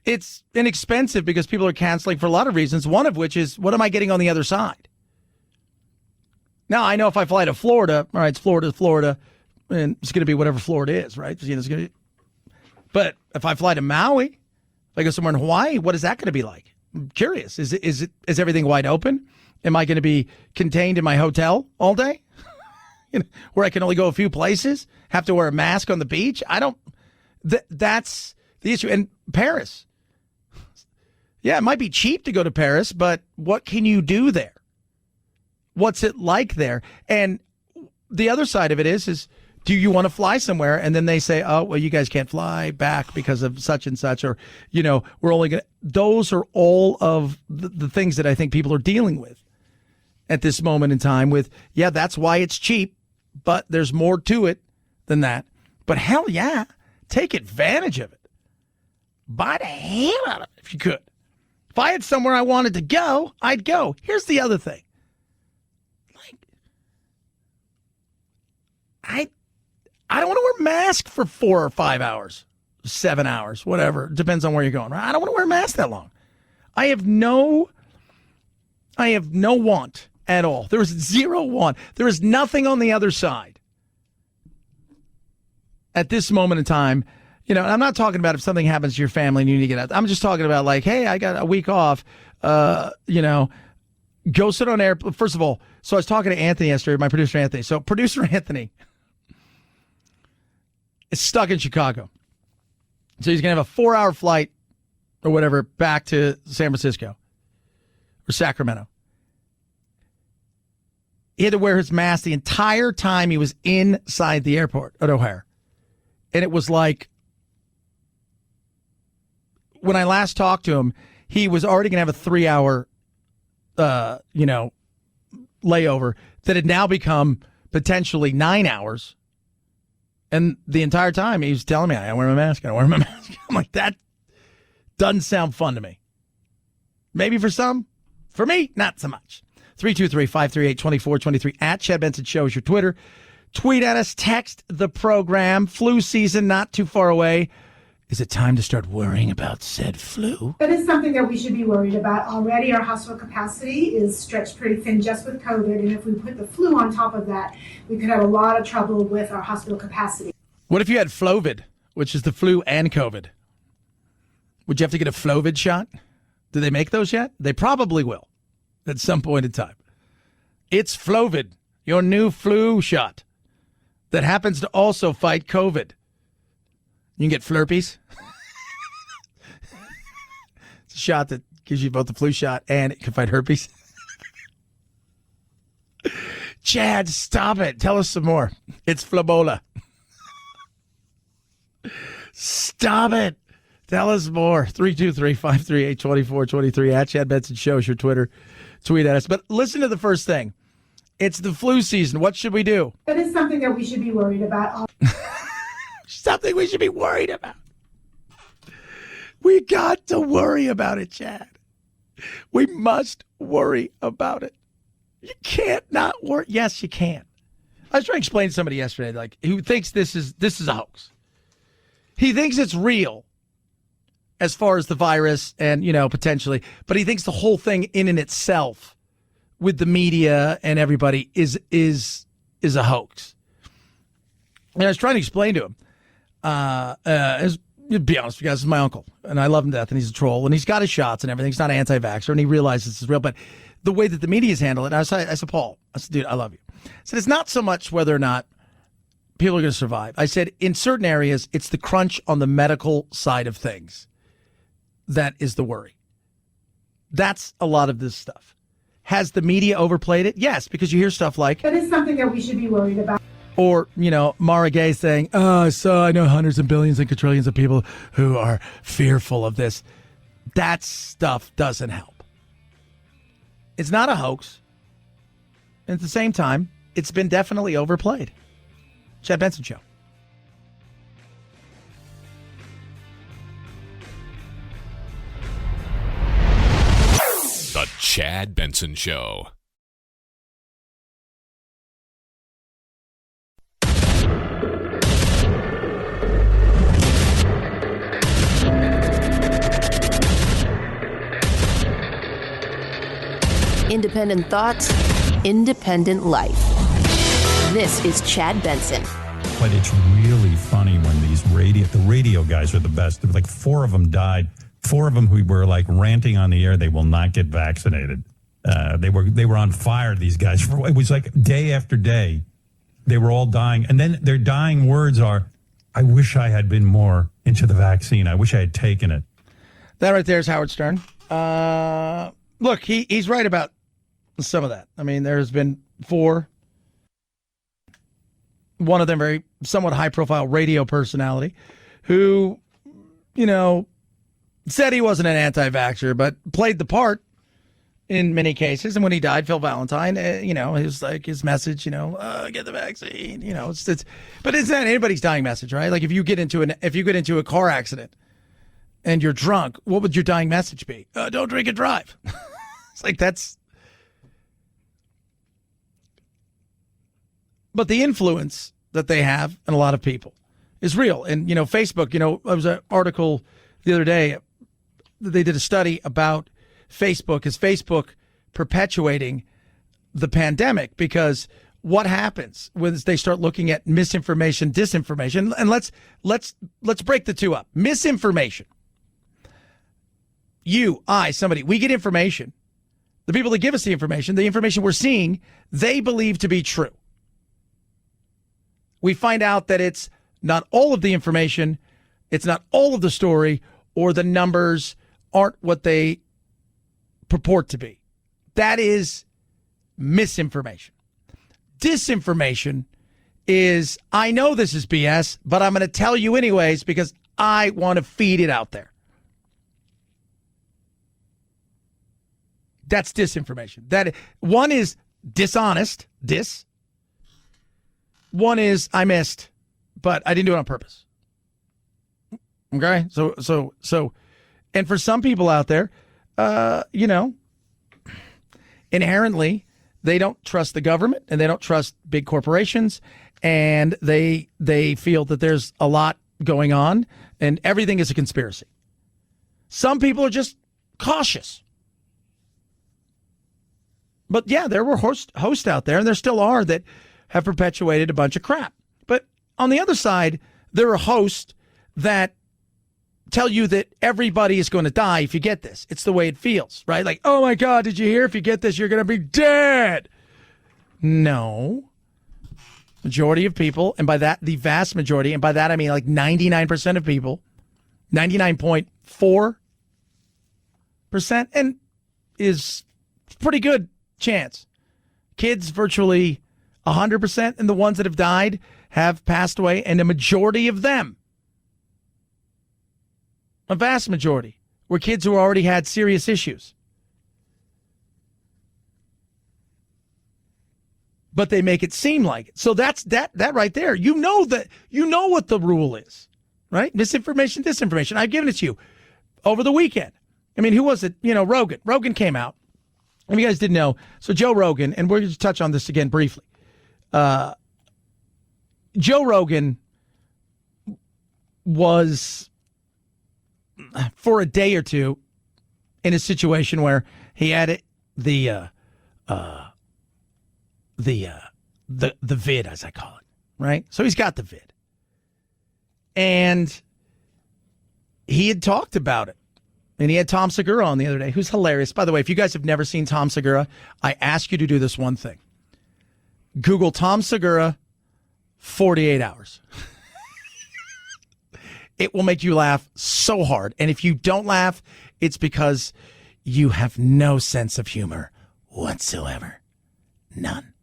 S3: it's inexpensive because people are canceling for a lot of reasons. One of which is, what am I getting on the other side? Now, I know if I fly to Florida, all right, it's Florida to Florida, and it's going to be whatever Florida is, right? It's gonna be, but if I fly to Maui, if I go somewhere in Hawaii, what is that going to be like? I'm curious. Is everything wide open? Am I going to be contained in my hotel all day? Where I can only go a few places? Have to wear a mask on the beach? That's the issue. And Paris. Yeah, it might be cheap to go to Paris, but what can you do there? What's it like there? And the other side of it is do you want to fly somewhere? And then they say, oh, well, you guys can't fly back because of such and such, or, we're only going to. Those are all of the things that I think people are dealing with at this moment in time with, yeah, that's why it's cheap, but there's more to it than that. But hell yeah, take advantage of it. Buy the hell out of it if you could. If I had somewhere I wanted to go, I'd go. Here's the other thing. I don't want to wear a mask for 4 or 5 hours, 7 hours, whatever. Depends on where you're going, right? I don't want to wear a mask that long. I have no want at all. There is zero want. There is nothing on the other side at this moment in time. I'm not talking about if something happens to your family and you need to get out. I'm just talking about like, hey, I got a week off, go sit on air. First of all, so I was talking to Anthony yesterday, my producer Anthony. So producer Anthony is stuck in Chicago. So he's going to have a 4-hour flight or whatever back to San Francisco or Sacramento. He had to wear his mask the entire time he was inside the airport at O'Hare. And it was like, when I last talked to him, he was already going to have a 3-hour, layover that had now become potentially 9 hours. And the entire time he was telling me, I wear my mask. I'm like, that doesn't sound fun to me. Maybe for some. For me, not so much. 323-538-2423 at Chad Benson Show is your Twitter. Tweet at us, text the program. Flu season not too far away. Is it time to start worrying about said flu?
S7: That is something that we should be worried about. Already our hospital capacity is stretched pretty thin just with COVID, and if we put the flu on top of that, we could have a lot of trouble with our hospital capacity.
S3: What if you had Flovid, which is the flu and COVID? Would you have to get a Flovid shot? Do they make those yet? They probably will at some point in time. It's Flovid, your new flu shot that happens to also fight COVID. You can get Flurpies. It's a shot that gives you both the flu shot and it can fight herpes. Chad, stop it. Tell us some more. It's Flabola. Stop it. Tell us more. 323-538-2423 at Chad Benson Show is your Twitter. Tweet at us. But listen to the first thing. It's the flu season. What should we do?
S7: That is something that we should be worried about.
S3: Something we should be worried about. We got to worry about it, Chad. We must worry about it. You can't not worry. Yes, you can. I was trying to explain to somebody yesterday, like, who thinks this is a hoax. He thinks it's real as far as the virus and, potentially, but he thinks the whole thing in and itself with the media and everybody is a hoax. And I was trying to explain to him, to be honest with you guys, this is my uncle, and I love him to death, and he's a troll, and he's got his shots and everything. He's not an anti-vaxxer, and he realizes this is real, but the way that the media's handle it, I said, Paul, dude, I love you. I said, it's not so much whether or not people are going to survive. I said, in certain areas, it's the crunch on the medical side of things that is the worry. That's a lot of this stuff. Has the media overplayed it? Yes, because you hear stuff like,
S7: that is something that we should be worried about.
S3: Or, Mara Gay saying, I know hundreds and billions and quadrillions of people who are fearful of this. That stuff doesn't help. It's not a hoax. And at the same time, it's been definitely overplayed. Chad Benson Show.
S11: The Chad Benson Show.
S1: Independent thoughts, independent life. This is Chad Benson.
S2: But it's really funny when the radio guys are the best. Like 4 of them died. 4 of them who were like ranting on the air, they will not get vaccinated. They were on fire, these guys. It was like day after day. They were all dying. And then their dying words are, I wish I had been more into the vaccine. I wish I had taken it.
S3: That right there is Howard Stern. Look, he's right about some of that. I mean, there's been 4. One of them very somewhat high-profile radio personality who, said he wasn't an anti-vaxxer, but played the part in many cases. And when he died, Phil Valentine, his message, get the vaccine, but it's not anybody's dying message, right? Like if you get into a car accident and you're drunk, what would your dying message be? Don't drink and drive. It's like but the influence that they have in a lot of people is real. And, Facebook, there was an article the other day, they did a study about Facebook. Is Facebook perpetuating the pandemic? Because what happens when they start looking at misinformation, disinformation? And let's break the two up. Misinformation. Somebody, we get information. The people that give us the information we're seeing, they believe to be true. We find out that it's not all of the information, it's not all of the story, or the numbers aren't what they purport to be. That is misinformation. Disinformation is, I know this is BS, but I'm going to tell you anyways because I want to feed it out there. That's disinformation. That one is dishonest, One is I missed, but I didn't do it on purpose. Okay? So and for some people out there, inherently they don't trust the government and they don't trust big corporations, and they feel that there's a lot going on and everything is a conspiracy. Some people are just cautious. But yeah, there were hosts out there, and there still are, that have perpetuated a bunch of crap. But on the other side, there are hosts that tell you that everybody is going to die if you get this. It's the way it feels, right? Like, oh my God, did you hear? If you get this, you're going to be dead. No. Majority of people, and by that, the vast majority, and by that I mean like 99% of people, 99.4%, and is pretty good chance. Kids, virtually 100%, and the ones that have died have passed away, and a majority of them A vast majority were kids who already had serious issues. But they make it seem like it. So that's that right there. You know what the rule is, right? Misinformation, disinformation. I've given it to you over the weekend. I mean, who was it? Rogan. Rogan came out. And you guys didn't know. So Joe Rogan, and we're going to touch on this again briefly. Joe Rogan was, for a day or two, in a situation where he had the vid, as I call it, right? So he's got the vid. And he had talked about it. And he had Tom Segura on the other day, who's hilarious. By the way, if you guys have never seen Tom Segura, I ask you to do this one thing. Google Tom Segura 48 hours. It will make you laugh so hard. And if you don't laugh, it's because you have no sense of humor whatsoever. None.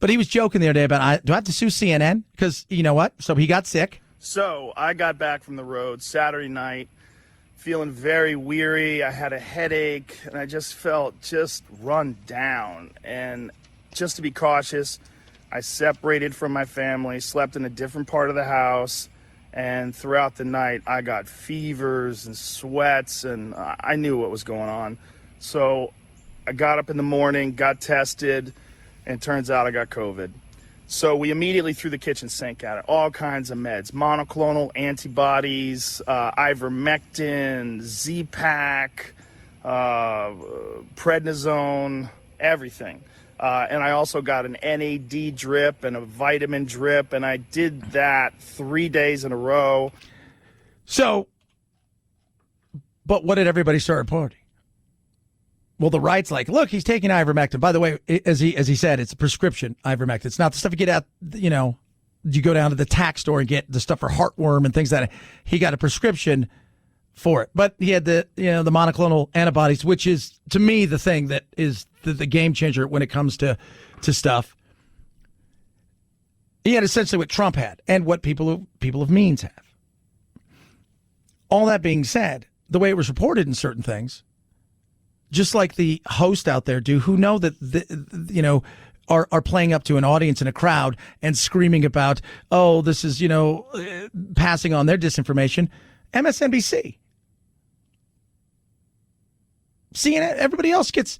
S3: But he was joking the other day about, do I have to sue CNN? Because you know what? So he got sick.
S8: So I got back from the road Saturday night, feeling very weary. I had a headache, and I just felt run down. And just to be cautious, I separated from my family, slept in a different part of the house, and throughout the night, I got fevers and sweats, and I knew what was going on. So I got up in the morning, got tested, and turns out I got COVID. So we immediately threw the kitchen sink at it. All kinds of meds, monoclonal antibodies, ivermectin, Z-Pak, prednisone, everything. And I also got an NAD drip and a vitamin drip, and I did that 3 days in a row.
S3: So, but what did everybody start reporting? Well, the right's like, look, he's taking ivermectin. By the way, as he said, it's a prescription ivermectin. It's not the stuff you get out, you go down to the tack store and get the stuff for heartworm and things like that. He got a prescription for it. But he had the monoclonal antibodies, which is, to me, the thing that is the game changer when it comes to stuff. He had essentially what Trump had and what people of means have. All that being said, the way it was reported in certain things, just like the host out there do, who know that, are playing up to an audience and a crowd and screaming about, oh, this is, passing on their disinformation. MSNBC. CNN, everybody else gets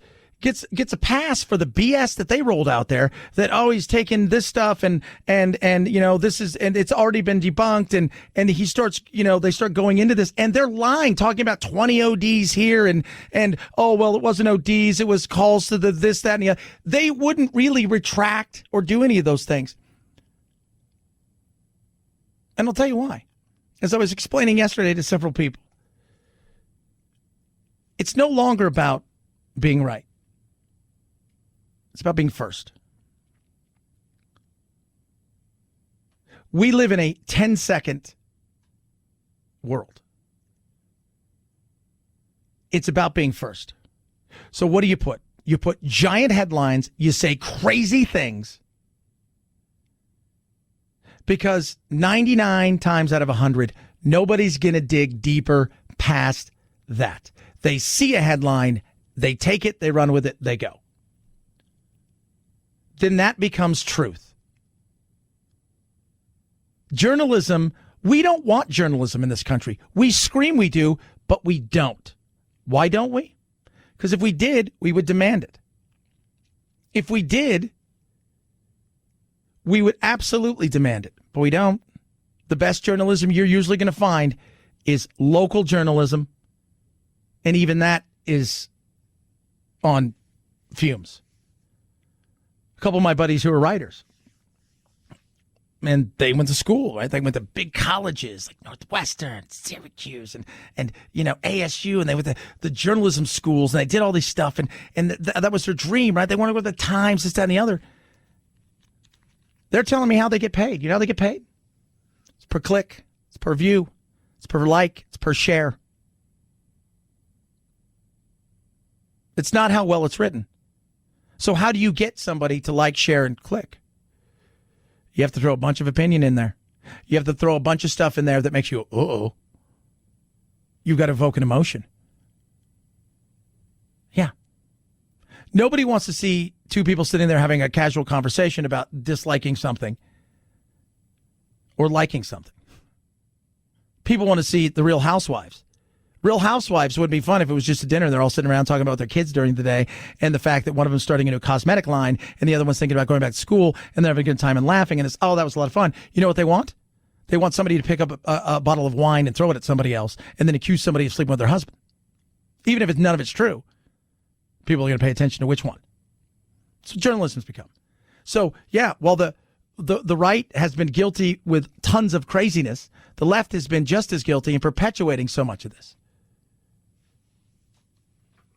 S3: a pass for the BS that they rolled out there, that, oh, he's taking this stuff and this is, and it's already been debunked, and he starts, they start going into this, and they're lying, talking about 20 ODs here and oh, well, it wasn't ODs, it was calls to the this, that, and the other. They wouldn't really retract or do any of those things. And I'll tell you why. As I was explaining yesterday to several people, it's no longer about being right. It's about being first. We live in a 10-second world. It's about being first. So what do you put? You put giant headlines. You say crazy things. Because 99 times out of 100, nobody's going to dig deeper past that. They see a headline, they take it, they run with it, they go. Then that becomes truth. Journalism, we don't want journalism in this country. We scream we do, but we don't. Why don't we? Because if we did, we would demand it. If we did, we would absolutely demand it, but we don't. The best journalism you're usually going to find is local journalism, and even that is on fumes. A couple of my buddies who are writers, and they went to school, right? They went to big colleges like Northwestern, Syracuse, and ASU, and they went to the journalism schools, and they did all this stuff, and that was their dream, right? They wanted to go to the Times, this, that, and the other. They're telling me how they get paid. You know how they get paid? It's per click, it's per view, it's per like, it's per share. It's not how well it's written. So how do you get somebody to like, share, and click? You have to throw a bunch of opinion in there. You have to throw a bunch of stuff in there that makes you, uh-oh. you've got to evoke an emotion. Yeah. Nobody wants to see two people sitting there having a casual conversation about disliking something or liking something. People want to see the Real Housewives. Real Housewives would be fun if it was just a dinner and they're all sitting around talking about their kids during the day and the fact that one of them's starting a new cosmetic line and the other one's thinking about going back to school and they're having a good time and laughing and it's, oh, that was a lot of fun. You know what they want? They want somebody to pick up a bottle of wine and throw it at somebody else and then accuse somebody of sleeping with their husband. Even if none of it's true, people are going to pay attention to which one. That's what journalism's become. So, yeah, while the right has been guilty with tons of craziness, the left has been just as guilty in perpetuating so much of this.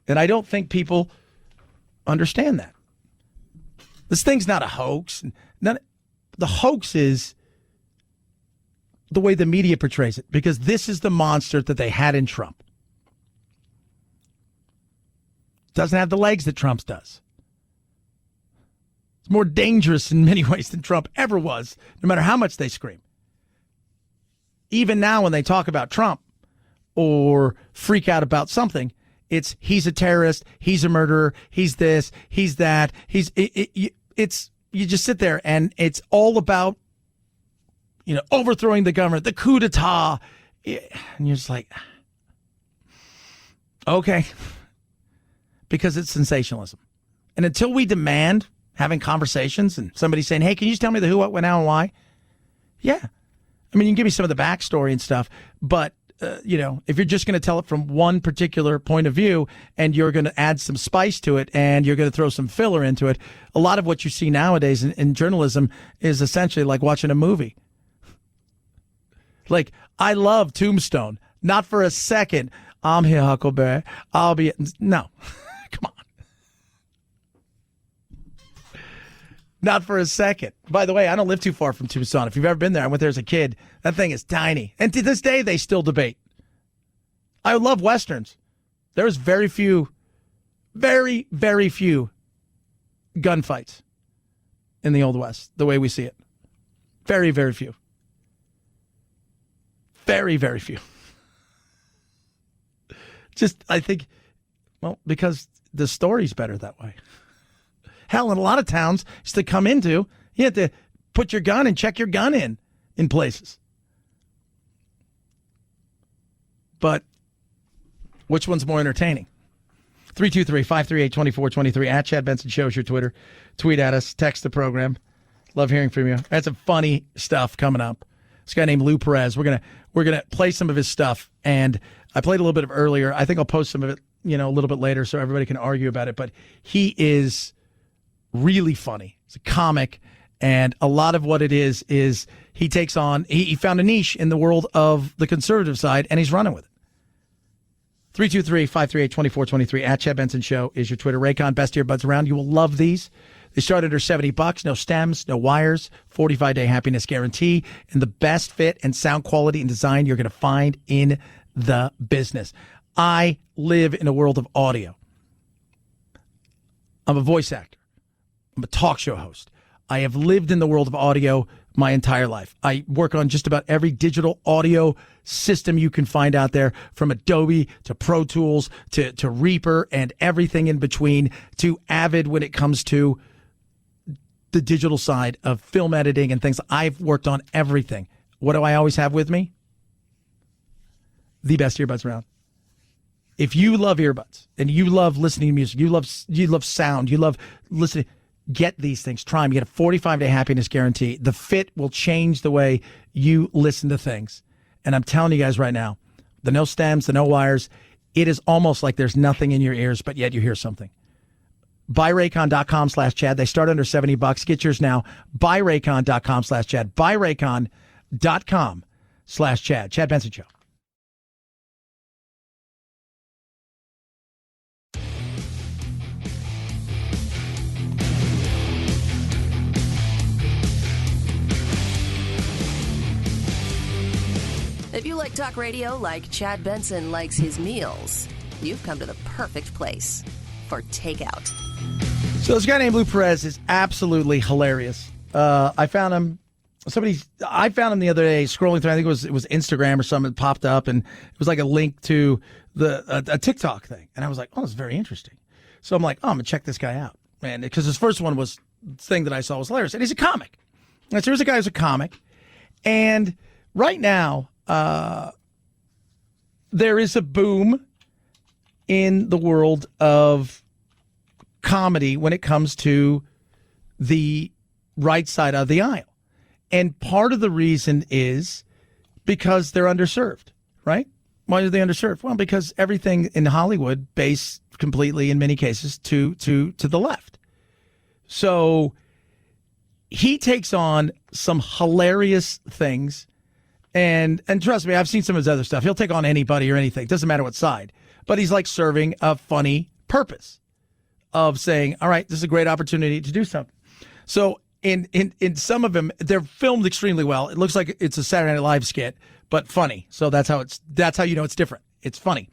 S3: And I don't think people understand that. This thing's not a hoax. The hoax is the way the media portrays it, because this is the monster that they had in Trump. Doesn't have the legs that Trump's does. It's more dangerous in many ways than Trump ever was, no matter how much they scream. Even now when they talk about Trump or freak out about something, it's he's a terrorist, he's a murderer, he's this, he's that. It's you just sit there and it's all about, you know, overthrowing the government, the coup d'etat. And you're just like, okay. Because it's sensationalism. And until we demand having conversations and somebody saying, hey, can you just tell me the who, what, when, how, and why? Yeah. I mean, you can give me some of the backstory and stuff, but, you know, if you're just going to tell it from one particular point of view and you're going to add some spice to it and you're going to throw some filler into it, a lot of what you see nowadays in journalism is essentially like watching a movie. Like, I love Tombstone. Not for a second. I'm here, Huckleberry. I'll be... No. Come on. Not for a second. By the way, I don't live too far from Tucson. If you've ever been there, I went there as a kid. That thing is tiny. And to this day, they still debate. I love Westerns. There's very, very few gunfights in the Old West, the way we see it. Very, very few. Very, very few. Just, I think, well, because the story's better that way. Hell, in a lot of towns, just to come into, you have to put your gun and check your gun in places. But which one's more entertaining? 323-538-2423 at Chad Benson Show is your Twitter. Tweet at us, text the program. Love hearing from you. I had some funny stuff coming up. This guy named Lou Perez. We're gonna play some of his stuff, and I played a little bit of earlier. I think I'll post some of it, you know, a little bit later so everybody can argue about it. But he is really funny. He's a comic, and a lot of what it is he takes on. He found a niche in the world of the conservative side, and he's running with it. 323-538-2423 at Chad Benson Show is your Twitter. Raycon, best earbuds around. You will love these. They start under $70. No stems, no wires, 45-day happiness guarantee, and the best fit and sound quality and design you're going to find in the business. I live in a world of audio. I'm a voice actor. I'm a talk show host. I have lived in the world of audio my entire life. I work on just about every digital audio system you can find out there, from Adobe to Pro Tools to Reaper and everything in between, to Avid when it comes to the digital side of film editing and things. I've worked on everything. What do I always have with me? The best earbuds around. If you love earbuds and you love listening to music, you love sound, you love listening, get these things. Try them. You get a 45-day happiness guarantee. The fit will change the way you listen to things. And I'm telling you guys right now, the no stems, the no wires, it is almost like there's nothing in your ears, but yet you hear something. BuyRaycon.com/Chad. They start under $70. Get yours now. BuyRaycon.com/Chad. BuyRaycon.com/Chad. Chad Benson Show.
S1: If you like talk radio like Chad Benson likes his meals, you've come to the perfect place for takeout.
S3: So this guy named Lou Perez is absolutely hilarious. I found him I found him the other day scrolling through. I think it was Instagram or something. It popped up, and it was like a link to a TikTok thing, and I was like, oh, that's very interesting. So I'm like, oh, I'm gonna check this guy out, man, because his first one was thing that I saw was hilarious, and he's a comic. And so here's a guy who's a comic, and right now there is a boom in the world of comedy when it comes to the right side of the aisle. And part of the reason is because they're underserved, right? Why are they underserved? Well, because everything in Hollywood based completely, in many cases, to the left. So he takes on some hilarious things. And trust me, I've seen some of his other stuff. He'll take on anybody or anything. Doesn't matter what side. But he's like serving a funny purpose of saying, all right, this is a great opportunity to do something. So in some of them, they're filmed extremely well. It looks like it's a Saturday Night Live skit, but funny. So that's how you know it's different. It's funny.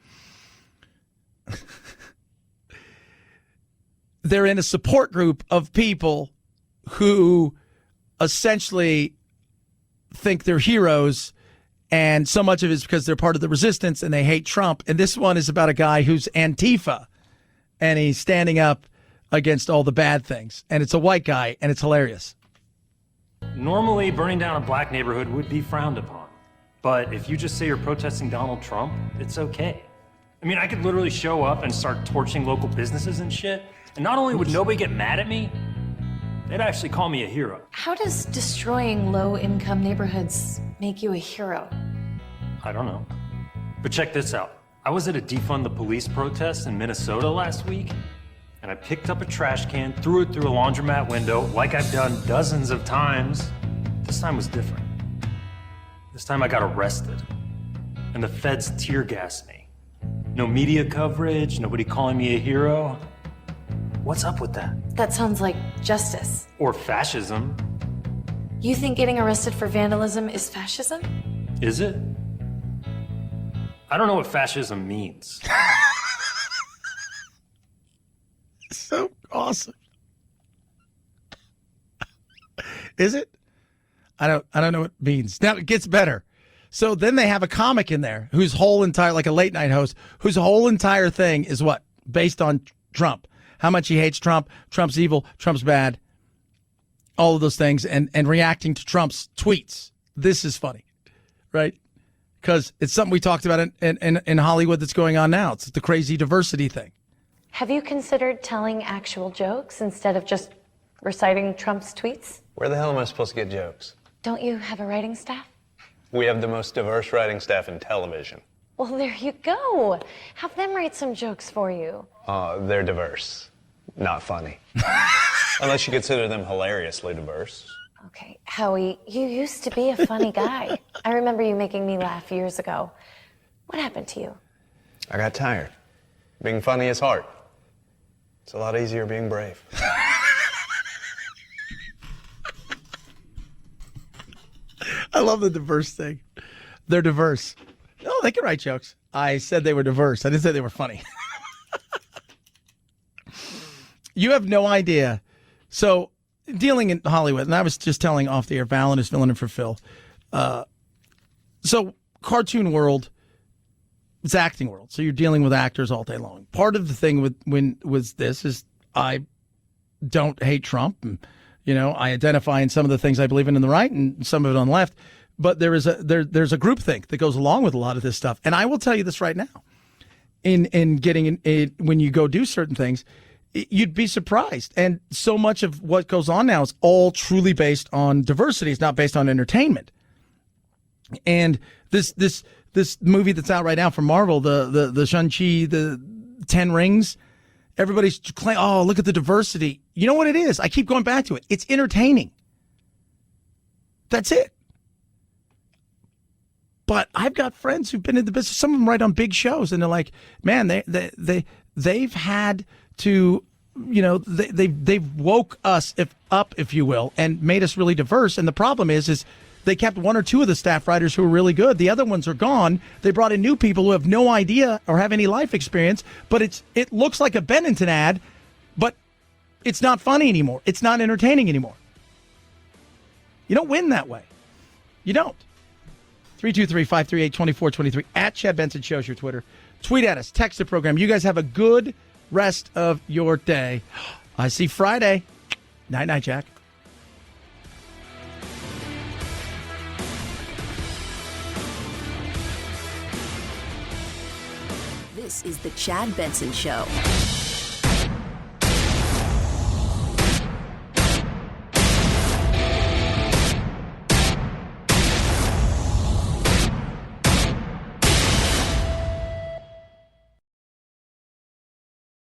S3: They're in a support group of people who essentially think they're heroes, and so much of it is because they're part of the resistance and they hate Trump. And this one is about a guy who's Antifa, and he's standing up against all the bad things. And it's a white guy, and it's hilarious.
S9: Normally, burning down a black neighborhood would be frowned upon. But if you just say you're protesting Donald Trump, it's okay. I mean, I could literally show up and start torching local businesses and shit, and not only would nobody get mad at me, they'd actually call me a hero.
S14: How does destroying low-income neighborhoods make you a hero?
S9: I don't know. But check this out. I was at a defund the police protest in Minnesota last week, and I picked up a trash can, threw it through a laundromat window, like I've done dozens of times. This time was different. This time I got arrested, and the feds tear gassed me. No media coverage, nobody calling me a hero. What's up with that?
S14: That sounds like justice.
S9: Or fascism.
S14: You think getting arrested for vandalism is fascism?
S9: Is it? I don't know what fascism means.
S3: So awesome. Is it? I don't know what it means. Now it gets better. So then they have a comic in there whose whole entire, like a late night host, whose whole entire thing is what? Based on Trump. How much he hates Trump. Trump's evil. Trump's bad. All of those things. And reacting to Trump's tweets. This is funny. Right? Because it's something we talked about in Hollywood that's going on now. It's the crazy diversity thing.
S14: Have you considered telling actual jokes instead of just reciting Trump's tweets?
S10: Where the hell am I supposed to get jokes?
S14: Don't you have a writing staff?
S10: We have the most diverse writing staff in television.
S14: Well, there you go. Have them write some jokes for you.
S10: They're diverse, not funny. Unless you consider them hilariously diverse.
S14: Okay, Howie, you used to be a funny guy. I remember you making me laugh years ago. What happened to you?
S10: I got tired. Being funny is hard. It's a lot easier being brave.
S3: I love the diverse thing. They're diverse. Oh, they can write jokes. I said they were diverse. I didn't say they were funny. You have no idea. So, dealing in Hollywood, and I was just telling off the air, Valen is filling in for Phil. So, cartoon world, it's acting world. So, you're dealing with actors all day long. Part of the thing with this is I don't hate Trump. And, you know, I identify in some of the things I believe in the right and some of it on the left. But there's a groupthink that goes along with a lot of this stuff. And I will tell you this right now. In getting it, when you go do certain things, you'd be surprised. And so much of what goes on now is all truly based on diversity. It's not based on entertainment. And this movie that's out right now from Marvel, the Shang-Chi, the 10 Rings, everybody's claiming, oh, look at the diversity. You know what it is? I keep going back to it. It's entertaining. That's it. But I've got friends who've been in the business. Some of them write on big shows, and they're like, man, they've had to, you know, they've woke us up, if you will, and made us really diverse. And the problem is they kept one or two of the staff writers who were really good. The other ones are gone. They brought in new people who have no idea or have any life experience. But it looks like a Benetton ad, but it's not funny anymore. It's not entertaining anymore. You don't win that way. You don't. 323-538-2423. At Chad Benson Show is your Twitter. Tweet at us. Text the program. You guys have a good rest of your day. I see Friday. Night-night, Jack.
S1: This is the Chad Benson Show.